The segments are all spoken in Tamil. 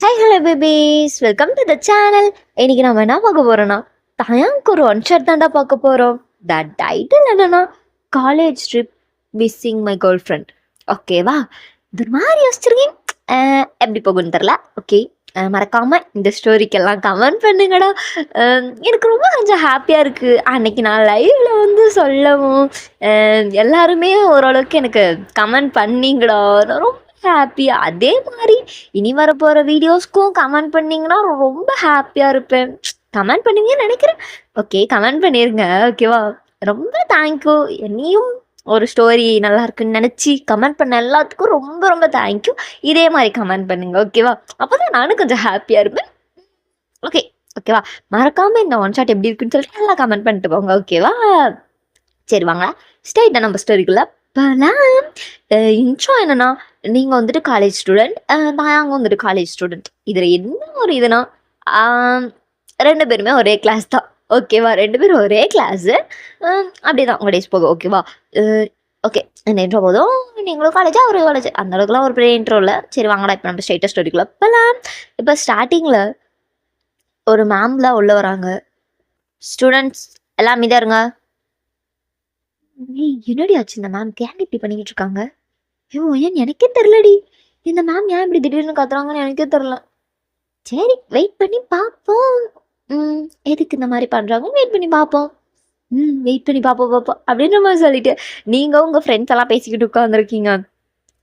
Hi hello babies, welcome to the channel. இன்னைக்கு நம்ம என்ன பார்க்க போறோம்னா, தயாங்க்கு ஒரு ஒன் ஷாட் தாண்டா பார்க்க போறோம். த டைட்டில் என்னன்னா, college trip missing my girl friend. ஓகேவா? இது மாதிரி யோசிச்சிருக்கேன். எப்படி போகுன்னு தெரில. ஓகே, மறக்காம இந்த ஸ்டோரிக்கெல்லாம் கமெண்ட் பண்ணுங்கடா. எனக்கு ரொம்ப கொஞ்சம் ஹாப்பியாக இருக்குது. அன்னைக்கு நான் லைவ்ல வந்து சொல்லவும் எல்லாருமே ஓரளவுக்கு எனக்கு கமெண்ட் பண்ணிங்கடா. நான் ரொம்ப ஹாப்பியாக, அதே மாதிரி இனி வரப்போகிற வீடியோஸ்க்கும் கமெண்ட் பண்ணிங்கன்னா ரொம்ப ஹாப்பியாக இருப்பேன். கமெண்ட் பண்ணுவீங்கன்னு நினைக்கிறேன். ஓகே, கமெண்ட் பண்ணிடுங்க. ஓகேவா? ரொம்ப தேங்க்யூ. என்னையும் ஒரு ஸ்டோரி நல்லா இருக்குன்னு நினச்சி கமெண்ட் பண்ண எல்லாத்துக்கும் ரொம்ப ரொம்ப தேங்க்யூ. இதே மாதிரி கமெண்ட் பண்ணுங்க. ஓகேவா? அப்போ தான் நானும் கொஞ்சம் ஹாப்பியாக இருப்பேன். ஓகே ஓகேவா? மறக்காமல் இந்த ஒன் ஷாட் எப்படி இருக்குன்னு சொல்லிட்டு நல்லா கமெண்ட் பண்ணிட்டு போங்க. ஓகேவா? சரி வாங்க ஸ்ட்ரைட்டாக நம்ம ஸ்டோரிக்குள்ளே போகலாம். இன்ட்ரோ என்னன்னா, நீங்கள் வந்துட்டு காலேஜ் ஸ்டூடெண்ட், நான் வந்துட்டு காலேஜ் ஸ்டூடெண்ட். இதில் என்ன ஒரு இதுனா, ரெண்டு பேருமே ஒரே கிளாஸ் தான். ஓகேவா? ரெண்டு பேரும் ஒரே கிளாஸு. அப்படிதான் உங்கள் டேஸ் போகும். ஓகேவா? ஓகே, இந்த இன்ட்ரோ போதும். நீங்களும் காலேஜா ஒரு காலேஜ், அந்த அளவுக்குலாம் ஒரு பெரிய இன்ட்ரோ இல்லை. சரி வாங்கடா இப்போ நம்ம ஸ்ட்ரைட்டாக ஸ்டோரிக்குள்ளே போகலாம். இப்போ ஸ்டார்டிங்கில் ஒரு மேம்லாம் உள்ளே வராங்க. ஸ்டூடெண்ட்ஸ் எல்லாம் மீதாக இருங்க. ஏய், என்னடி ஆச்சு இந்த மேம்? ஏன் இப்படி பண்ணிக்கிட்டு இருக்காங்க? ஐயோ, ஏன் எனக்கே தெரிலடி. இந்த மேம் ஏன் இப்படி திடீர்னு கத்துறாங்கன்னு எனக்கே தெரில. சரி, வெயிட் பண்ணி பார்ப்போம். எதுக்கு இந்த மாதிரி பண்ணுறாங்கன்னு வெயிட் பண்ணி பார்ப்போம். வெயிட் பண்ணி பார்ப்போம் அப்படின்ற மாதிரி சொல்லிட்டு நீங்கள் உங்கள் ஃப்ரெண்ட்ஸ் எல்லாம் பேசிக்கிட்டு உட்காந்துருக்கீங்க.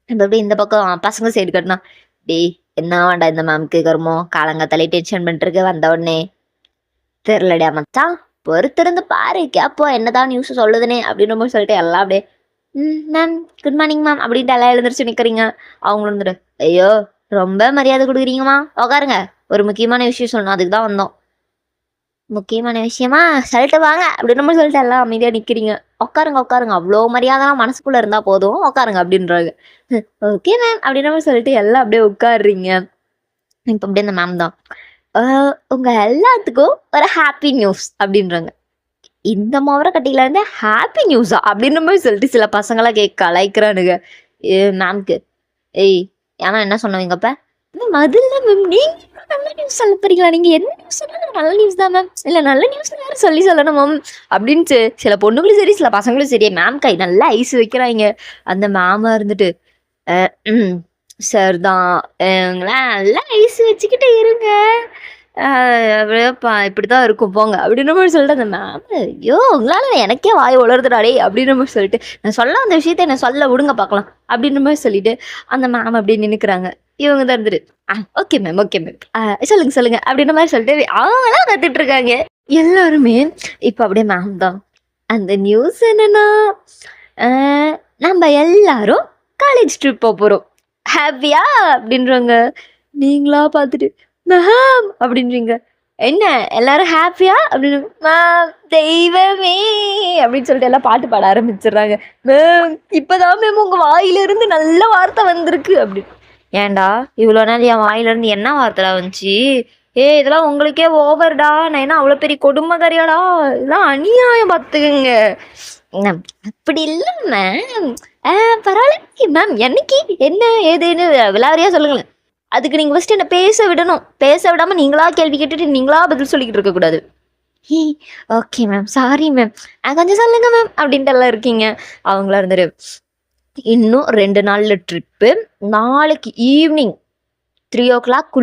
அப்படி இந்த பக்கம் பசங்க சைடு கட்டினா, டேய் என்ன வேண்டா இந்த மேம்க்கு கருமோ, காலங்காத்தாலே டென்ஷன் பண்ணிட்டுருக்கு. வந்த உடனே தெரிலடியா மச்சான், பொறுத்திருந்து பாரு, கேப்போம் என்னதான் நியூஸ் சொல்லுதுனே அப்படின்ற மாதிரி சொல்லிட்டு எல்லாம் அப்படியே மேம் குட் மார்னிங் மேம் அப்படின்ட்டு எல்லாம் எழுந்திரிச்சு நிற்கிறீங்க. அவங்களும் வந்துட்டு, ஐயோ ரொம்ப மரியாதை கொடுக்குறீங்கம்மா, உட்காருங்க, ஒரு முக்கியமான விஷயம் சொல்லணும், அதுக்கு தான் வந்தோம். முக்கியமான விஷயமா? சொல்லிட்டு வாங்க அப்படின்ற மாதிரி சொல்லிட்டு எல்லாம் அமைதியாக நிற்கிறீங்க. உட்காருங்க உட்காருங்க, அவ்வளோ மரியாதைலாம் மனசுக்குள்ளே இருந்தால் போதும், உட்காருங்க அப்படின்றாங்க. ஓகே மேம் அப்படின்ற மாதிரி சொல்லிட்டு எல்லாம் அப்படியே உட்காடுறீங்க. இப்போ அப்படியே அந்த மேம் தான், உங்கள் எல்லாத்துக்கும் ஒரு ஹாப்பி நியூஸ் அப்படின்றாங்க. இந்த முறை கட்டியில இருந்து ஹாப்பி நியூஸா அப்படின்ற மாதிரி சொல்லிட்டு சில பசங்களாம் கலாய்க்கிறானுங்க மேம்க்கு. ஏய் ஏன்னா என்ன சொன்னவங்கப்ப மதுல்ல மேம், நீங்க நல்ல நியூஸ் சொல்ல போறீங்களா? நீங்க என்ன நியூஸ் சொன்னாலும் நல்ல நியூஸ் தான் மேம், இல்ல நல்ல நியூஸ் யாரும் சொல்லணும் மேம் அப்படின்ட்டு சில பொண்ணுங்களும் சரி சில பசங்களும் சரி மேம் கை நல்லா ஐஸ் வைக்கிறாங்க. அந்த மேமா இருந்துட்டு, சார் தான் நல்லா ஐஸ் வச்சுக்கிட்டு இருங்க, அப்படியேப்பா இப்படிதான் இருக்கும் போங்க அப்படின்ற மாதிரி சொல்லிட்டு அந்த மேம், ஐயோ உங்களால எனக்கே வாய் உளருதுடாடே அப்படின்ற மாதிரி சொல்லிட்டு, நான் சொல்ல அந்த விஷயத்த என்ன சொல்ல விடுங்க பார்க்கலாம் அப்படின்ற மாதிரி சொல்லிட்டு அந்த மேம் அப்படியே நின்னுக்கிறாங்க. இவங்க தான் இருந்துட்டு, ஓகே மேம் ஓகே மேம், சொல்லுங்க சொல்லுங்க அப்படின்ற மாதிரி சொல்லிட்டு அவங்களாம் கத்துட்டு இருக்காங்க எல்லாருமே. இப்போ அப்படியே மேம் தான், அந்த நியூஸ் என்னன்னா, நம்ம எல்லாரும் காலேஜ் ட்ரிப் போகிறோம், ஹாப்பியா அப்படின்றவங்க. நீங்களா பார்த்துட்டு மேம் அப்படின்றீங்க. என்ன எல்லாரும் ஹாப்பியா அப்படின்னு, மேம் தெய்வமே அப்படின்னு சொல்லிட்டு எல்லாம் பாட்டு பாட ஆரம்பிச்சிடுறாங்க. மேம் இப்போதான் மேம் உங்கள் வாயிலிருந்து நல்ல வார்த்தை வந்திருக்கு அப்படின்னு. ஏன்டா இவ்வளோ நாள் என் வாயிலிருந்து என்ன வார்த்தைடா வந்துச்சு? இதெல்லாம் உங்களுக்கே ஓவர்டா, நான் என்ன அவ்வளோ பெரிய கொடுமைக்காரியாடா, இதெல்லாம் அநியாயம் பார்த்துக்குங்க. அப்படி இல்லை மேம், பரவாயில்ல மேம், என்னைக்கு என்ன ஏதுன்னு விளாவரியா சொல்லுங்களேன். அதுக்கு நீங்கள் ஃபஸ்ட்டு என்ன பேச விடணும். பேச விடாமல் நீங்களா கேள்வி கேட்டுட்டு நீங்களா பதில் சொல்லிக்கிட்டு இருக்கக்கூடாது. ஓகே மேம், சாரி மேம், கொஞ்சம் சொல்லுங்க மேம் அப்படின்ட்டு எல்லாம் இருக்கீங்க. அவங்களா இருந்துரு, இன்னும் 2 நாளில் ட்ரிப்பு, நாளைக்கு ஈவினிங் 3 o'clock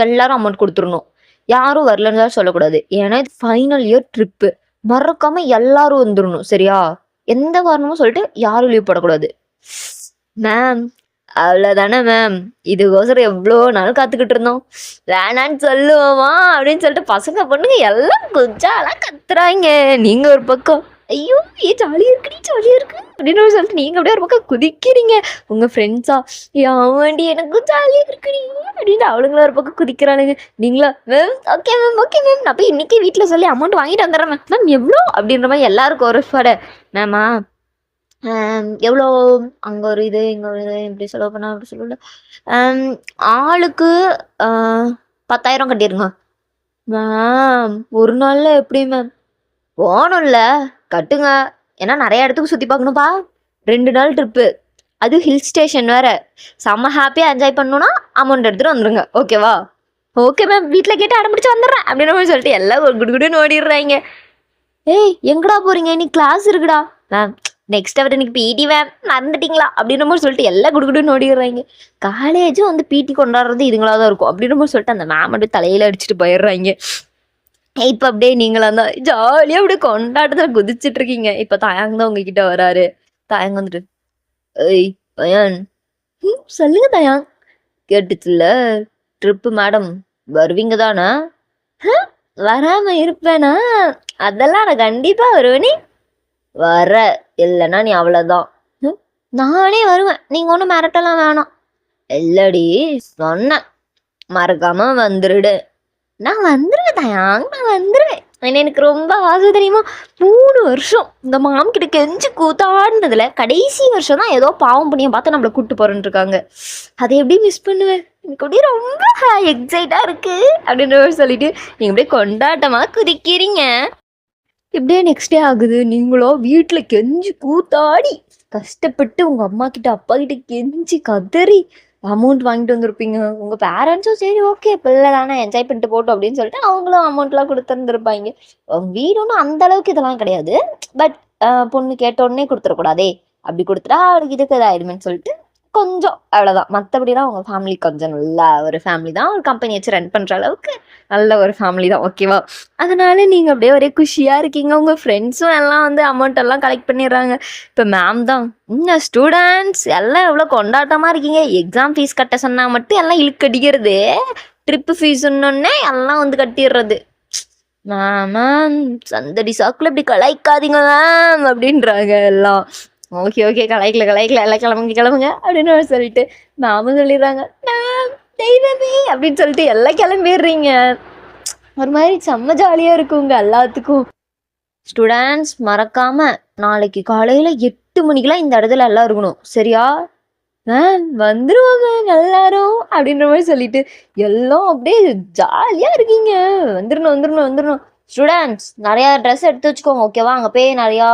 எல்லாரும் அமௌண்ட் கொடுத்துடணும். யாரும் வரலன்னு தான் சொல்லக்கூடாது, ஏன்னா இது ஃபைனல் இயர் ட்ரிப்பு. மறக்காம எல்லாரும் வந்துடணும், சரியா? எந்த காரணமும் சொல்லிட்டு யாரும் லீவ் போடக்கூடாது. மேம் அவ்வளோதானே மேம், இதுக்கோசரம் எவ்வளோ நாள் காத்துக்கிட்டு இருந்தோம், வேணான்னு சொல்லுவோமா அப்படின்னு சொல்லிட்டு பசங்க பொண்ணுங்க எல்லாம் கொஞ்சாலாம் கத்துறாங்க. நீங்கள் ஒரு பக்கம் ஐயோ ஜாலியாக இருக்குடி ஜாலியாக இருக்கு அப்படின்னு சொல்லிட்டு நீங்கள் அப்படியே ஒரு பக்கம் குதிக்கிறீங்க. உங்கள் ஃப்ரெண்ட்ஸா, ஆமாண்டி எனக்கும் ஜாலியாக இருக்குடி அப்படின்ட்டு அவளுங்களும் ஒரு பக்கம் குதிக்கிறானுங்க. நீங்களா ma'am okay ma'am okay ma'am, நான் போய் இன்றைக்கி வீட்டில் சொல்லி அமௌண்ட் வாங்கிட்டு வந்துடுறேன் மேம். மேம் எவ்வளோ அப்படின்ற மாதிரி எல்லாருக்கும் ஒரு ஸ்பாட. மேமா எவ்வளோ, அங்கே ஒரு இது இங்கே ஒரு இது இப்படி செலவு பண்ணால் அப்படி சொல்லல, ஆளுக்கு 10,000 கட்டிடுங்க. மேம் ஒரு நாளில் எப்படி மேம்? போகணும்ல, கட்டுங்க, ஏன்னா நிறைய இடத்துக்கு சுற்றி பார்க்கணும்ப்பா. 2 நாள் ட்ரிப்பு, அது ஹில் ஸ்டேஷன் வேறு, செம்ம ஹாப்பியாக என்ஜாய் பண்ணணுன்னா அமௌண்ட் எடுத்துகிட்டு வந்துடுங்க. ஓகேவா? ஓகே மேம், வீட்ல கேட்டு அடம்பிடிச்சு வந்துடுறேன் அப்படின்ற மாதிரி சொல்லிட்டு எல்லாம் ஒரு குடுகுடுன்னு ஓடிடுறாங்க. ஏய் எங்கடா போறீங்க, இன்னைக்கு கிளாஸ் இருக்குடா மேம், நெக்ஸ்ட் அவர் இன்னைக்கு பிடி மேம், மறந்துட்டீங்களா அப்படின்ற மாதிரி சொல்லிட்டு எல்லாம் குடுகுடுன்னு ஓடிடுறாங்க. காலேஜும் வந்து பிடி கொண்டாடுறது இதுங்களா தான் இருக்கும் அப்படின்ற மாதிரி சொல்லிட்டு அந்த மேம் அப்படியே தலையில அடிச்சுட்டு போயிடுறாங்க. இப்ப அப்படியே நீங்களாம் தான் ஜாலியா அப்படியே கொண்டாட்டத்துல குதிச்சிட்டு இருக்கீங்க. இப்ப தயாங் தான் உங்ககிட்ட வராரு. தயாங் வந்துட்டு, ஏய் தயான், சொல்லுங்க தயாங், கேட்டுச்சுல்ல ட்ரிப்பு மேடம் வருவீங்க தானே? வராம இருப்பேனா? அதெல்லாம் நான் கண்டிப்பா வருவேனே. வர இல்லைன்னா நீ அவ்வளவுதான். நானே வருவேன், நீங்க ஒன்றும் மிரட்டலாம் வேணாம். இல்லடி சொன்னேன், மறக்காம வந்துருடு. நான் வந்துருவேன் தயாங், நான் வந்துருவேன். எனக்கு ரொம்ப ஆசை தெரியுமா, 3 வருஷம் இந்த மாம் கிட்ட கெஞ்சு கூத்தாடினதுல கடைசி வருஷம் தான் ஏதோ பாவம் பண்ணியை பார்த்து நம்மளை கூப்பிட்டு போறேன்னு இருக்காங்க. அதை எப்படி மிஸ் பண்ணுவேன், எனக்கு அப்படியே ரொம்ப எக்ஸைட்டா இருக்கு அப்படின்ற மாதிரி சொல்லிட்டு நீங்க அப்படியே கொண்டாட்டமா குதிக்கிறீங்க. இப்படியே நெக்ஸ்ட் டே ஆகுது. நீங்களோ வீட்டுல கெஞ்சி கூத்தாடி கஷ்டப்பட்டு உங்க அம்மா கிட்ட அப்பா கிட்ட கெஞ்சி கதறி அமௌண்ட் வாங்கிட்டு வந்திருப்பீங்க. உங்க பேரண்ட்ஸும் சரி ஓகே பிள்ளை தானே என்ஜாய் பண்ணிட்டு போட்டோம் அப்படின்னு சொல்லிட்டு அவங்களும் அமௌண்ட்லாம் கொடுத்துருந்துருப்பாங்க. உங்க வீடு ஒன்றும் அந்த அளவுக்கு இதெல்லாம் கிடையாது. பட் பொண்ணு கேட்ட உடனே கொடுத்துடக்கூடாதே, அப்படி கொடுத்துட்டா அவளுக்கு இதுக்கு இதாயிடுமேன்னு சொல்லிட்டு கொஞ்சம் அவ்வளோதான். மற்றபடிலாம் உங்க ஃபேமிலி கொஞ்சம் நல்ல ஒரு ஃபேமிலி தான், ஒரு கம்பெனி வச்சு ரன் பண்ற அளவுக்கு நல்ல ஒரு ஃபேமிலி தான், ஓகேவா? அதனால நீங்க அப்படியே ஒரே குஷியா இருக்கீங்க. உங்க ஃப்ரெண்ட்ஸும் எல்லாம் வந்து அமௌண்ட் எல்லாம் கலெக்ட் பண்ணிடுறாங்க. இப்போ மேம் தான், ஸ்டூடெண்ட்ஸ் எல்லாம் எவ்வளோ கொண்டாட்டமா இருக்கீங்க, எக்ஸாம் ஃபீஸ் கட்ட சொன்னா மட்டும் எல்லாம் இழுக்கடிக்கிறது, ட்ரிப்பு ஃபீஸ்ன்னொன்னே எல்லாம் வந்து கட்டிடுறது. மேம் சந்தடி சாக்குல இப்படி கலாய்க்காதீங்க மேம் அப்படின்றாங்க எல்லாம். ஓகே ஓகே கலாய்க்கல எல்லாம் கிளம்புங்க அப்படின்னு சொல்லிட்டு மேமும் சொல்லிடுறாங்க, மேம் தெய்வமே அப்படின்னு சொல்லிட்டு எல்லாம் கிளம்பிடுறீங்க. ஒரு மாதிரி செம்ம ஜாலியா இருக்குங்க எல்லாத்துக்கும். ஸ்டூடெண்ட்ஸ் மறக்காம நாளைக்கு காலையில 8 மணிக்கெல்லாம் இந்த இடத்துல எல்லாம் இருக்கணும், சரியா? மேம் வந்துருவோம் மேம் எல்லாரும் அப்படின்ற மாதிரி சொல்லிட்டு எல்லாம் அப்படியே ஜாலியா இருக்கீங்க. வந்துடணும். ஸ்டூடெண்ட்ஸ் நிறைய ட்ரெஸ் எடுத்து வச்சுக்கோங்க, ஓகேவா? அங்கே போய் நிறையா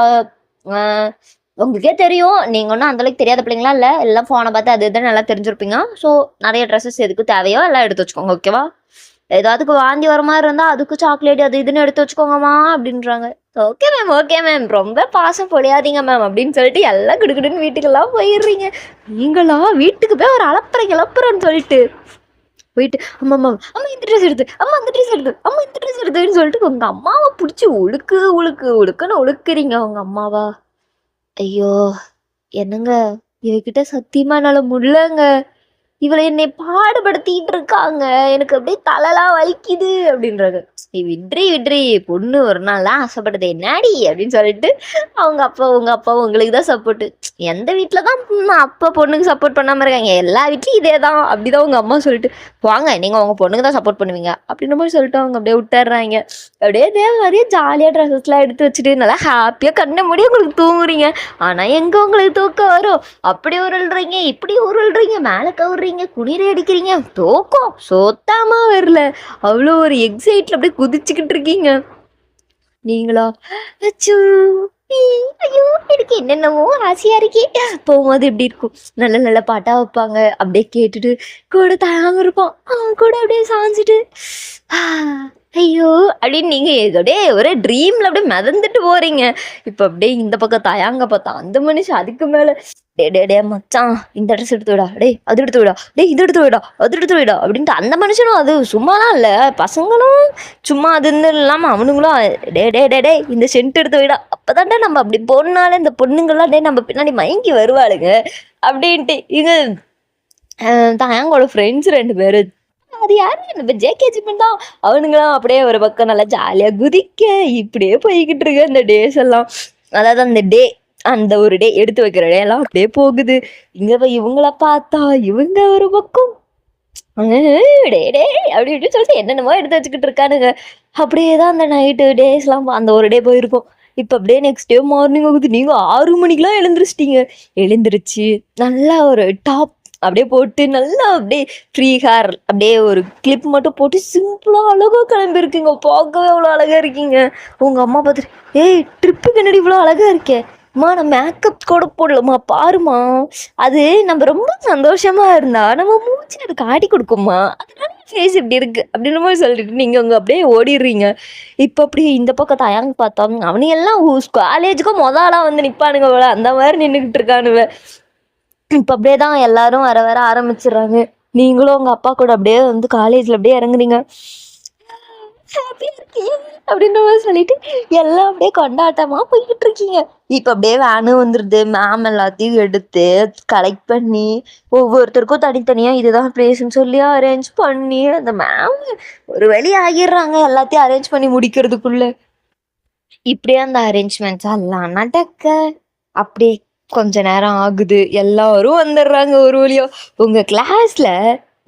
உங்களுக்கே தெரியும், நீங்கள் ஒன்றும் அந்தளவுக்கு தெரியாத பிள்ளைங்களா இல்லை, எல்லாம் ஃபோனை பார்த்து அது இதுன்னு நல்லா தெரிஞ்சிருப்பீங்க. ஸோ நிறைய ட்ரெஸ்ஸஸ் எதுக்கு தேவையோ எல்லாம் எடுத்து வச்சுக்கோங்க, ஓகேவா? ஏதாவதுக்கு வாந்தி வர மாதிரி இருந்தால் அதுக்கு சாக்லேட் அது இதுன்னு எடுத்து வச்சுக்கோங்கம்மா அப்படின்றாங்க. ஓகே மேம் ரொம்ப பாசம் பொழியாதீங்க மேம் அப்படின்னு சொல்லிட்டு எல்லாம் கிடுக்கிடுன்னு வீட்டுக்கெல்லாம் போயிடுறீங்க. நீங்களா வீட்டுக்கு போய் ஒரு கிளப்புறேன்னு சொல்லிட்டு போயிட்டு அம்மா இந்த ட்ரெஸ் எடுத்து, அம்மா இந்த ட்ரெஸ் எடுத்து, அம்மா இந்த ட்ரெஸ் எடுத்துன்னு சொல்லிட்டு உங்க அம்மாவை பிடிச்சி உழுக்குன்னு உழுக்குறீங்க உங்க அம்மாவா. ஐயோ என்னங்க, இவகிட்ட சத்தியமா என்னால முடியலங்க, இவளை என்னை பாடுபடுத்திட்டு இருக்காங்க, எனக்கு அப்படியே தலைலாம் வலிக்குது அப்படின்றாங்க. விட்ரி பொண்ணு ஒரு நாள் தான் ஆசைப்பட்டது என்னாடி அப்படின்னு சொல்லிட்டு உங்க அப்பா உங்களுக்கு தான் சப்போர்ட்டு. எந்த வீட்டில் தான் அப்பா பொண்ணுக்கு சப்போர்ட் பண்ணாமல் இருக்காங்க, எல்லா வீட்லையும் இதே தான். அப்படிதான் உங்க அம்மா சொல்லிட்டு வாங்க நீங்கள் உங்கள் பொண்ணுக்கு தான் சப்போர்ட் பண்ணுவீங்க அப்படின்ற மாதிரி சொல்லிட்டு அவங்க அப்படியே விட்டுறாங்க. அப்படியே இதே மாதிரியே ஜாலியாக ட்ரெஸ்ஸஸ்லாம் எடுத்து வச்சுட்டு நல்லா ஹாப்பியாக கண்ண முடியும் உங்களுக்கு தூங்குறீங்க. ஆனால் எங்கே உங்களுக்கு தூக்கம் வரும், அப்படி உருள்றீங்க இப்படி உருள்றீங்க மேலே கவுறீங்க குளிரை அடிக்கிறீங்க, தூக்கம் சொத்தாமா வரல. அவ்வளோ ஒரு எக்ஸைட்ல அப்படியே குதிச்சுக்கிட்டு இருக்கீங்க. நீங்களா அச்சோ ஐயோ எனக்கு என்னென்னவோ ஆசையா இருக்கே. போகும்போது எப்படி இருக்கும், நல்ல நல்ல பாட்டா வைப்பாங்க, அப்படியே கேட்டுட்டு கூட தயாங்க இருப்போம், அவங்க கூட அப்படியே சாஞ்சிட்டு ஐயோ அப்படின்னு நீங்க அப்படியே ஒரே ட்ரீம்ல அப்படியே மிதந்துட்டு போறீங்க. இப்ப அப்படியே இந்த பக்கம் தயாங்க பார்த்தா அந்த மனுஷன் அதுக்கு மேல டே மச்சான் இந்த ட்ரெஸ் எடுத்து விடா, அது எடுத்து விடா, இது எடுத்து விடா, அது எடுத்து விடா அப்படின்ட்டு அந்த மனுஷனும் அது சும்மாலாம் இல்லை, பசங்களும் சும்மா அதுன்னு இல்லாமல் அவனுங்களும் டே இந்த சென்ட் எடுத்து விடா, அப்போதான்டா நம்ம அப்படி போனால இந்த பொண்ணுங்கள்லாம் நம்ம பின்னாடி மயங்கி வருவாளுங்க அப்படின்ட்டு. இது தயாங்கோட ஃப்ரெண்ட்ஸ் 2 பேர், அது யாரு நம்ம ஜேகேஜிமெண்ட் தான், அவனுங்களாம் அப்படியே ஒரு பக்கம் நல்லா ஜாலியாக குதிக்க இப்படியே போய்கிட்டு இருக்கு அந்த டேஸ் எல்லாம். அதாவது அந்த டே அந்த ஒரு டே எடுத்து வைக்கிற டே எல்லாம் அப்படியே போகுது. இங்க போய் இவங்கள பார்த்தா இவங்க ஒரு பக்கம் டே அப்படி சொல்லிட்டு என்னென்னமோ எடுத்து வச்சுக்கிட்டு இருக்கானுங்க. அப்படியே தான் அந்த நைட்டு டேஸ்லாம் அந்த ஒரு டே போயிருக்கும். இப்போ அப்படியே நெக்ஸ்ட் டே மார்னிங் ஆகுது, நீங்கள் 6 மணிக்கெலாம் எழுந்திரிச்சிட்டீங்க. எழுந்திரிச்சு நல்லா ஒரு டாப் அப்படியே போட்டு நல்லா அப்படியே ஃப்ரீ ஹேர் அப்படியே ஒரு கிளிப் மட்டும் போட்டு சிம்பிளாக அழகாக கிளம்பிருக்கீங்க. பார்க்கவே அவ்வளோ அழகாக இருக்கீங்க. உங்கள் அம்மா பார்த்துட்டு ஏய் ட்ரிப்புக்கு என்னடி இவ்வளோ அழகாக இருக்கேன் அம்மா, நான் மேக்கப் கூட போடலம்மா பாருமா, அது நம்ம ரொம்ப சந்தோஷமா இருந்தா நம்ம மூச்சு அது காட்டி கொடுக்குமா, அதனால ஃபேஸ் இப்படி இருக்கு அப்படின்ற மாதிரி சொல்லிட்டு நீங்கள் அங்கே அப்படியே ஓடிடுறீங்க. இப்போ அப்படியே இந்த பக்கம் தயாங்க பார்த்தோம், அவனுங்க எல்லாம் காலேஜுக்கும் ஆளாக வந்து நிற்பானுங்க போல, அந்த மாதிரி நின்றுக்கிட்டு இருக்கானுவ. இப்போ அப்படியே தான் எல்லாரும் வர ஆரம்பிச்சிடுறாங்க. நீங்களும் உங்கள் அப்பா கூட அப்படியே வந்து காலேஜில் அப்படியே இறங்குறீங்க. ஹாப்பியாக இருக்கீங்க அப்படின்ற மாதிரி சொல்லிட்டு எல்லாம் அப்படியே கொண்டாட்டமாக போய்கிட்டு இருக்கீங்க. இப்போ அப்படியே வேனு வந்துடுது. மேம் எல்லாத்தையும் எடுத்து கலெக்ட் பண்ணி ஒவ்வொருத்தருக்கும் தனித்தனியாக இதுதான் பிளேஸ்ன்னு சொல்லி அரேஞ்ச் பண்ணி அந்த மேம் ஒரு வழி ஆகிடுறாங்க எல்லாத்தையும் அரேஞ்ச் பண்ணி முடிக்கிறதுக்குள்ள. இப்படியே அந்த அரேஞ்ச்மெண்ட்ஸ் எல்லாம் நடக்க அப்படி கொஞ்ச நேரம் ஆகுது. எல்லாரும் வந்துடுறாங்க ஒரு வழியா. உங்க கிளாஸ்ல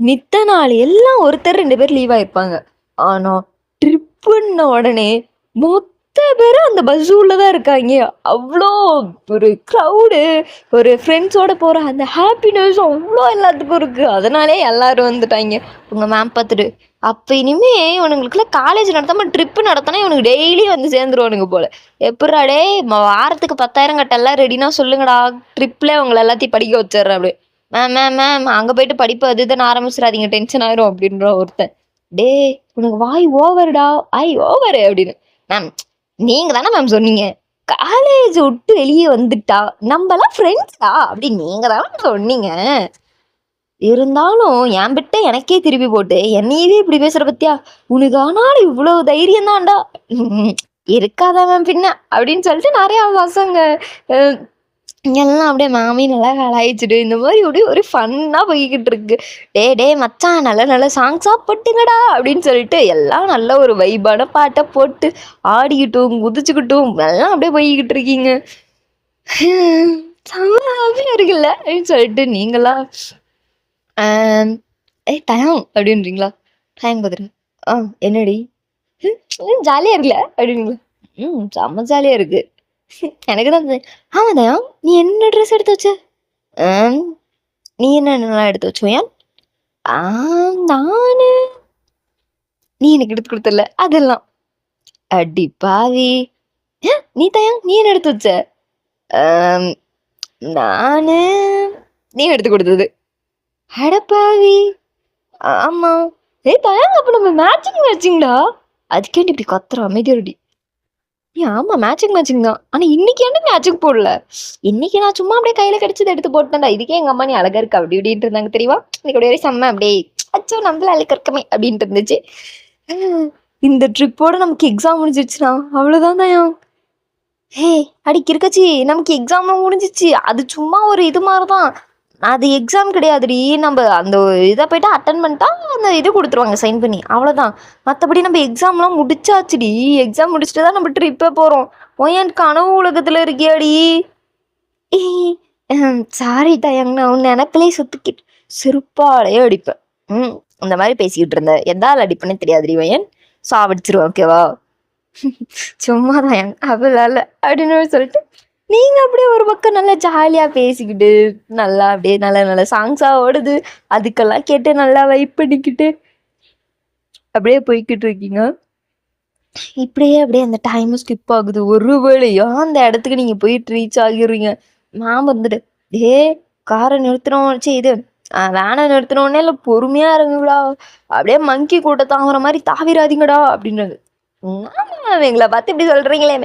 மித்த நாள் எல்லாம் ஒருத்தர் 2 பேர் லீவ் ஆயிருப்பாங்க. ஆனா ட்ரிப்புன்ன உடனே மொத்த பேரும் அந்த பஸ் உள்ளதான் இருக்காங்க. அவ்வளோ ஒரு க்ரௌடு, ஒரு ஃப்ரெண்ட்ஸோட போற அந்த ஹாப்பினஸ் அவ்வளோ எல்லாத்துக்கும் இருக்கு. அதனாலே எல்லாரும் வந்துட்டாங்க. உங்க மேம் பார்த்துட்டு, அப்போ இனிமே இவனுங்களுக்குலாம் காலேஜ் நடத்தாம ட்ரிப்பு நடத்தினா இவனுக்கு டெய்லி வந்து சேர்ந்துருவானுங்க போல. எப்படா டே வாரத்துக்கு 10,000 கட்ட எல்லாம் ரெடினா சொல்லுங்கடா, ட்ரிப்ல உங்களை எல்லாத்தையும் படிக்க வச்சிடுறேன் அப்படி. மேம் மேம் மேம் அங்கே போயிட்டு படிப்பு அது இதுன்னு ஆரம்பிச்சிடாதீங்க, டென்ஷன் ஆயிரும் அப்படின்ற ஒருத்தன். டே உனக்கு வாய் ஓவருடா, வாய் ஓவரு அப்படின்னு. மேம் நீங்க தானே மேம் சொன்னீங்க காலேஜ் விட்டு வெளியே வந்துட்டா நம்மலாம் ஃப்ரெண்ட்ஸா அப்படி நீங்க தானே சொன்னீங்க. இருந்தாலும் என் பிட்ட எனக்கே திருப்பி போட்டு என்னையவே இப்படி பேசுற பத்தியா, உனக்கு ஆனாலும் இவ்வளவு தைரியம் தான்டா இருக்காதா மேம் பின்ன அப்படின்னு சொல்லிட்டு நிறைய பசங்க எல்லாம் அப்படியே மாமி நல்லா கலாய்ச்சிட்டு இந்த மாதிரி அப்படியே ஒரு ஃபன்னாக போய்கிட்டு இருக்கு. டே மச்சான் நல்ல நல்ல சாங்ஸாக போட்டுங்கடா அப்படின்னு சொல்லிட்டு எல்லாம் நல்ல ஒரு வைபான பாட்டை போட்டு ஆடிக்கிட்டும் குதிச்சுக்கிட்டும் எல்லாம் அப்படியே போய்கிட்டு இருக்கீங்க. செம்மையாக இருக்குல்ல அப்படின்னு சொல்லிட்டு நீங்களா டயம் அப்படின்றீங்களா? டயம் பார்த்துட்டு என்னடி ஜாலியாக இருக்குல்ல அப்படிங்களா? செம்ம ஜாலியாக இருக்கு. எனக்கு தான் ஆமாம் நீ என்ன ட்ரெஸ் எடுத்து வச்ச? நீ என்னென்னலாம் எடுத்து வச்சோ? ஏன் நானு நீ எனக்கு எடுத்து கொடுத்தல அதெல்லாம் அடி பாவி. நீ தயாங் நீ என்ன எடுத்து வச்ச? நானு நீ எடுத்து கொடுத்தது. அடப்பாவி ஆமா. தயாங் அப்ப நம்ம மேட்சிங்டா. அதுக்கேண்டி இப்படி கத்துற அமைதியோடி. ஆமா மேட்சிங் தான். ஆனா இன்னைக்கு என்ன மேட்சிங் போடல. இன்னைக்கு நான் சும்மா அப்படியே கையில கிடைச்சது எடுத்து போட்டேன்டா. இதுக்கே எங்க அம்மா நீ அழகா இருக்கு அப்படி இப்படின்ட்டு இருந்தாங்க தெரியுமா? இன்னைக்கு அப்படியே செம்ம அப்படியே அச்சோ நம்மள அழகா இருக்கமே அப்படின்ட்டு இருந்துச்சு. இந்த ட்ரிப்போட நமக்கு எக்ஸாம் முடிஞ்சிருச்சுனா அவ்வளவுதான் தான். அடிக்கு இருக்கச்சி நமக்கு எக்ஸாம்லாம் முடிஞ்சிச்சு. அது சும்மா ஒரு இது மாதிரிதான். அது எக்ஸாம் கிடையாதுடி. நம்ம அந்த இதை போயிட்டு அட்டன் பண்ணிட்டா அந்த இது கொடுத்துருவாங்க சைன் பண்ணி, அவ்வளோதான். மற்றபடி நம்ம எக்ஸாம்லாம் முடிச்சாச்சுடி. எக்ஸாம் முடிச்சுட்டு தான் நம்ம ட்ரிப்பே போகிறோம். என் கனவு உலகத்தில் இருக்கியாடி. சாரி டயங் நான் உன் நினைப்பிலே சுத்துக்கிட்டு சிறுப்பாலையே அடிப்பேன். அந்த மாதிரி பேசிக்கிட்டு இருந்தேன். எதால் அடிப்பேன்னு தெரியாதுடி வயன், சாவடிச்சிருவேன் ஓகேவா? சும்மா தான் அவளால அப்படின்னு சொல்லிட்டு நீங்கள் அப்படியே ஒரு பக்கம் நல்லா ஜாலியாக பேசிக்கிட்டு நல்லா அப்படியே நல்ல நல்ல சாங்ஸாக ஓடுது. அதுக்கெல்லாம் கேட்டு நல்லா வைப் பண்ணிக்கிட்டு அப்படியே போய்கிட்டு இருக்கீங்க. இப்படியே அப்படியே அந்த டைமும் ஸ்கிப் ஆகுது. ஒரு வேளையா அந்த இடத்துக்கு நீங்கள் போயிட்டு ரீச் ஆகிடுறீங்க. மேம் வந்துட்டு காரை நிறுத்தினோம் இது வேனை நிறுத்தினோடனே இல்லை பொறுமையாக இருங்கடா, அப்படியே மங்கி கூட்ட தாங்குற மாதிரி தாவிராதீங்கடா அப்படின்றது. எங்களை பார்த்து இப்படி சொல்கிறீங்களே,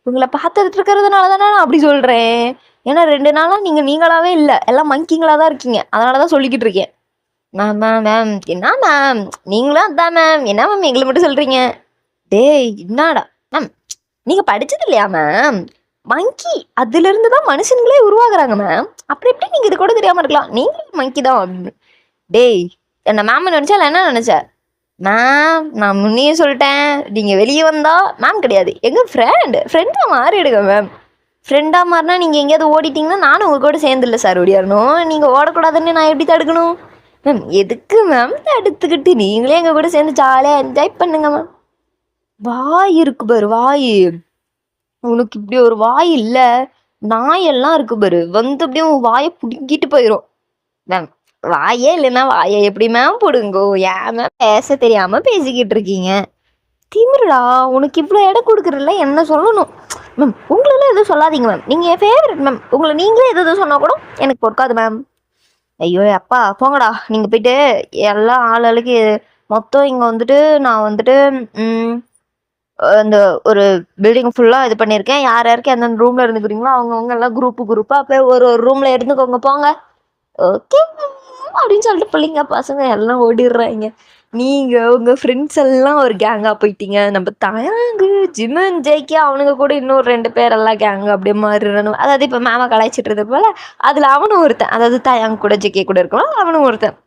உங்களை பார்த்துட்டு இருக்கிறதுனால தானே நான் அப்படி சொல்கிறேன். ஏன்னா 2 நாளாக நீங்களாவே இல்லை, எல்லாம் மங்கிங்களாக தான் இருக்கீங்க. அதனால தான் சொல்லிக்கிட்டு இருக்கேன். மேம் என்ன மேம் நீங்களும் அதான் மேம், என்ன மேம் எங்களை மட்டும் சொல்கிறீங்க? என்னடா மேம் நீங்கள் படித்தது இல்லையா மேம்? மங்கி அதுலேருந்து தான் மனுஷங்களே உருவாகுறாங்க மேம். அப்படி எப்படி நீங்கள் இது கூட தெரியாமல் இருக்கலாம்? நீங்களும் மங்கி தான் அப்படின்னு. என்ன மேம் நினச்சா இல்லை என்ன நினச்ச? மேம் நான் முன்னையே சொல்லிட்டேன், நீங்கள் வெளியே வந்தால் மேம் கிடையாது எங்கள் ஃப்ரெண்டாக மாறிடுங்க மேம். ஃப்ரெண்டாக மாறினா நீங்கள் எங்கேயாவது ஓடிட்டிங்கன்னா நானும் உங்கள் கூட சேர்ந்துல்ல சார் ஓடிடணும். நீங்கள் ஓடக்கூடாதுன்னு நான் எப்படி தடுக்கணும் மேம்? எதுக்கு மேம் தடுத்துக்கிட்டு நீங்களே எங்கள் கூட சேர்ந்து ஜாலியாக என்ஜாய் பண்ணுங்க மேம். வாய் இருக்கு பாரு வாய், உனக்கு இப்படி ஒரு வாய் இல்லை, நாயெல்லாம் இருக்கு பாரு, வந்து அப்படியே உன் வாயை பிடுங்கிட்டு போயிடும் மேம். வாயே இல்லைன்னா வாயை எப்படி மேம் போடுங்கோ? ஏன் மேம் பேச தெரியாம பேசிக்கிட்டு இருக்கீங்க? திமிருடா உனக்கு இவ்வளோ இடம் கொடுக்குறல, என்ன சொல்லணும் மேம்? உங்களெல்லாம் எதுவும் சொல்லாதீங்க மேம், நீங்கள் என் ஃபேவரட் மேம். உங்களை நீங்களே எதுவும் சொன்னால் கூட எனக்கு பொறுக்காது மேம். ஐயோ அப்பா போங்கடா, நீங்கள் போயிட்டு எல்லாம் ஆளுக்கு மொத்தம் இங்க வந்துட்டு நான் வந்துட்டு இந்த ஒரு பில்டிங் ஃபுல்லா இது பண்ணியிருக்கேன். யார் யாருக்கு எந்தெந்த ரூம்ல இருந்துக்கிறீங்களோ அவங்கவுங்க எல்லாம் குரூப்பா போய் ஒரு ரூம்ல இருந்துக்கோங்க போங்க. ஓகே அப்படின்னு சொல்லிட்டு பிள்ளைங்க பசங்க எல்லாம் ஓடிடுறாங்க. நீங்க உங்க ஃப்ரெண்ட்ஸ் எல்லாம் ஒரு கேங்கா போயிட்டீங்க. நம்ம தயாங்கு ஜிமன் ஜெய்கே அவனுங்க கூட இன்னொரு 2 பேர் எல்லாம் கேங்கு அப்படியே மாறிடணும். அதாவது இப்ப மேம கலாய்ச்சிட்டு இருந்தது போல அதுல அவனும் ஒருத்தன், அதாவது தயாங் கூட ஜெகே கூட இருக்கலாம், அவனும் ஒருத்தன்.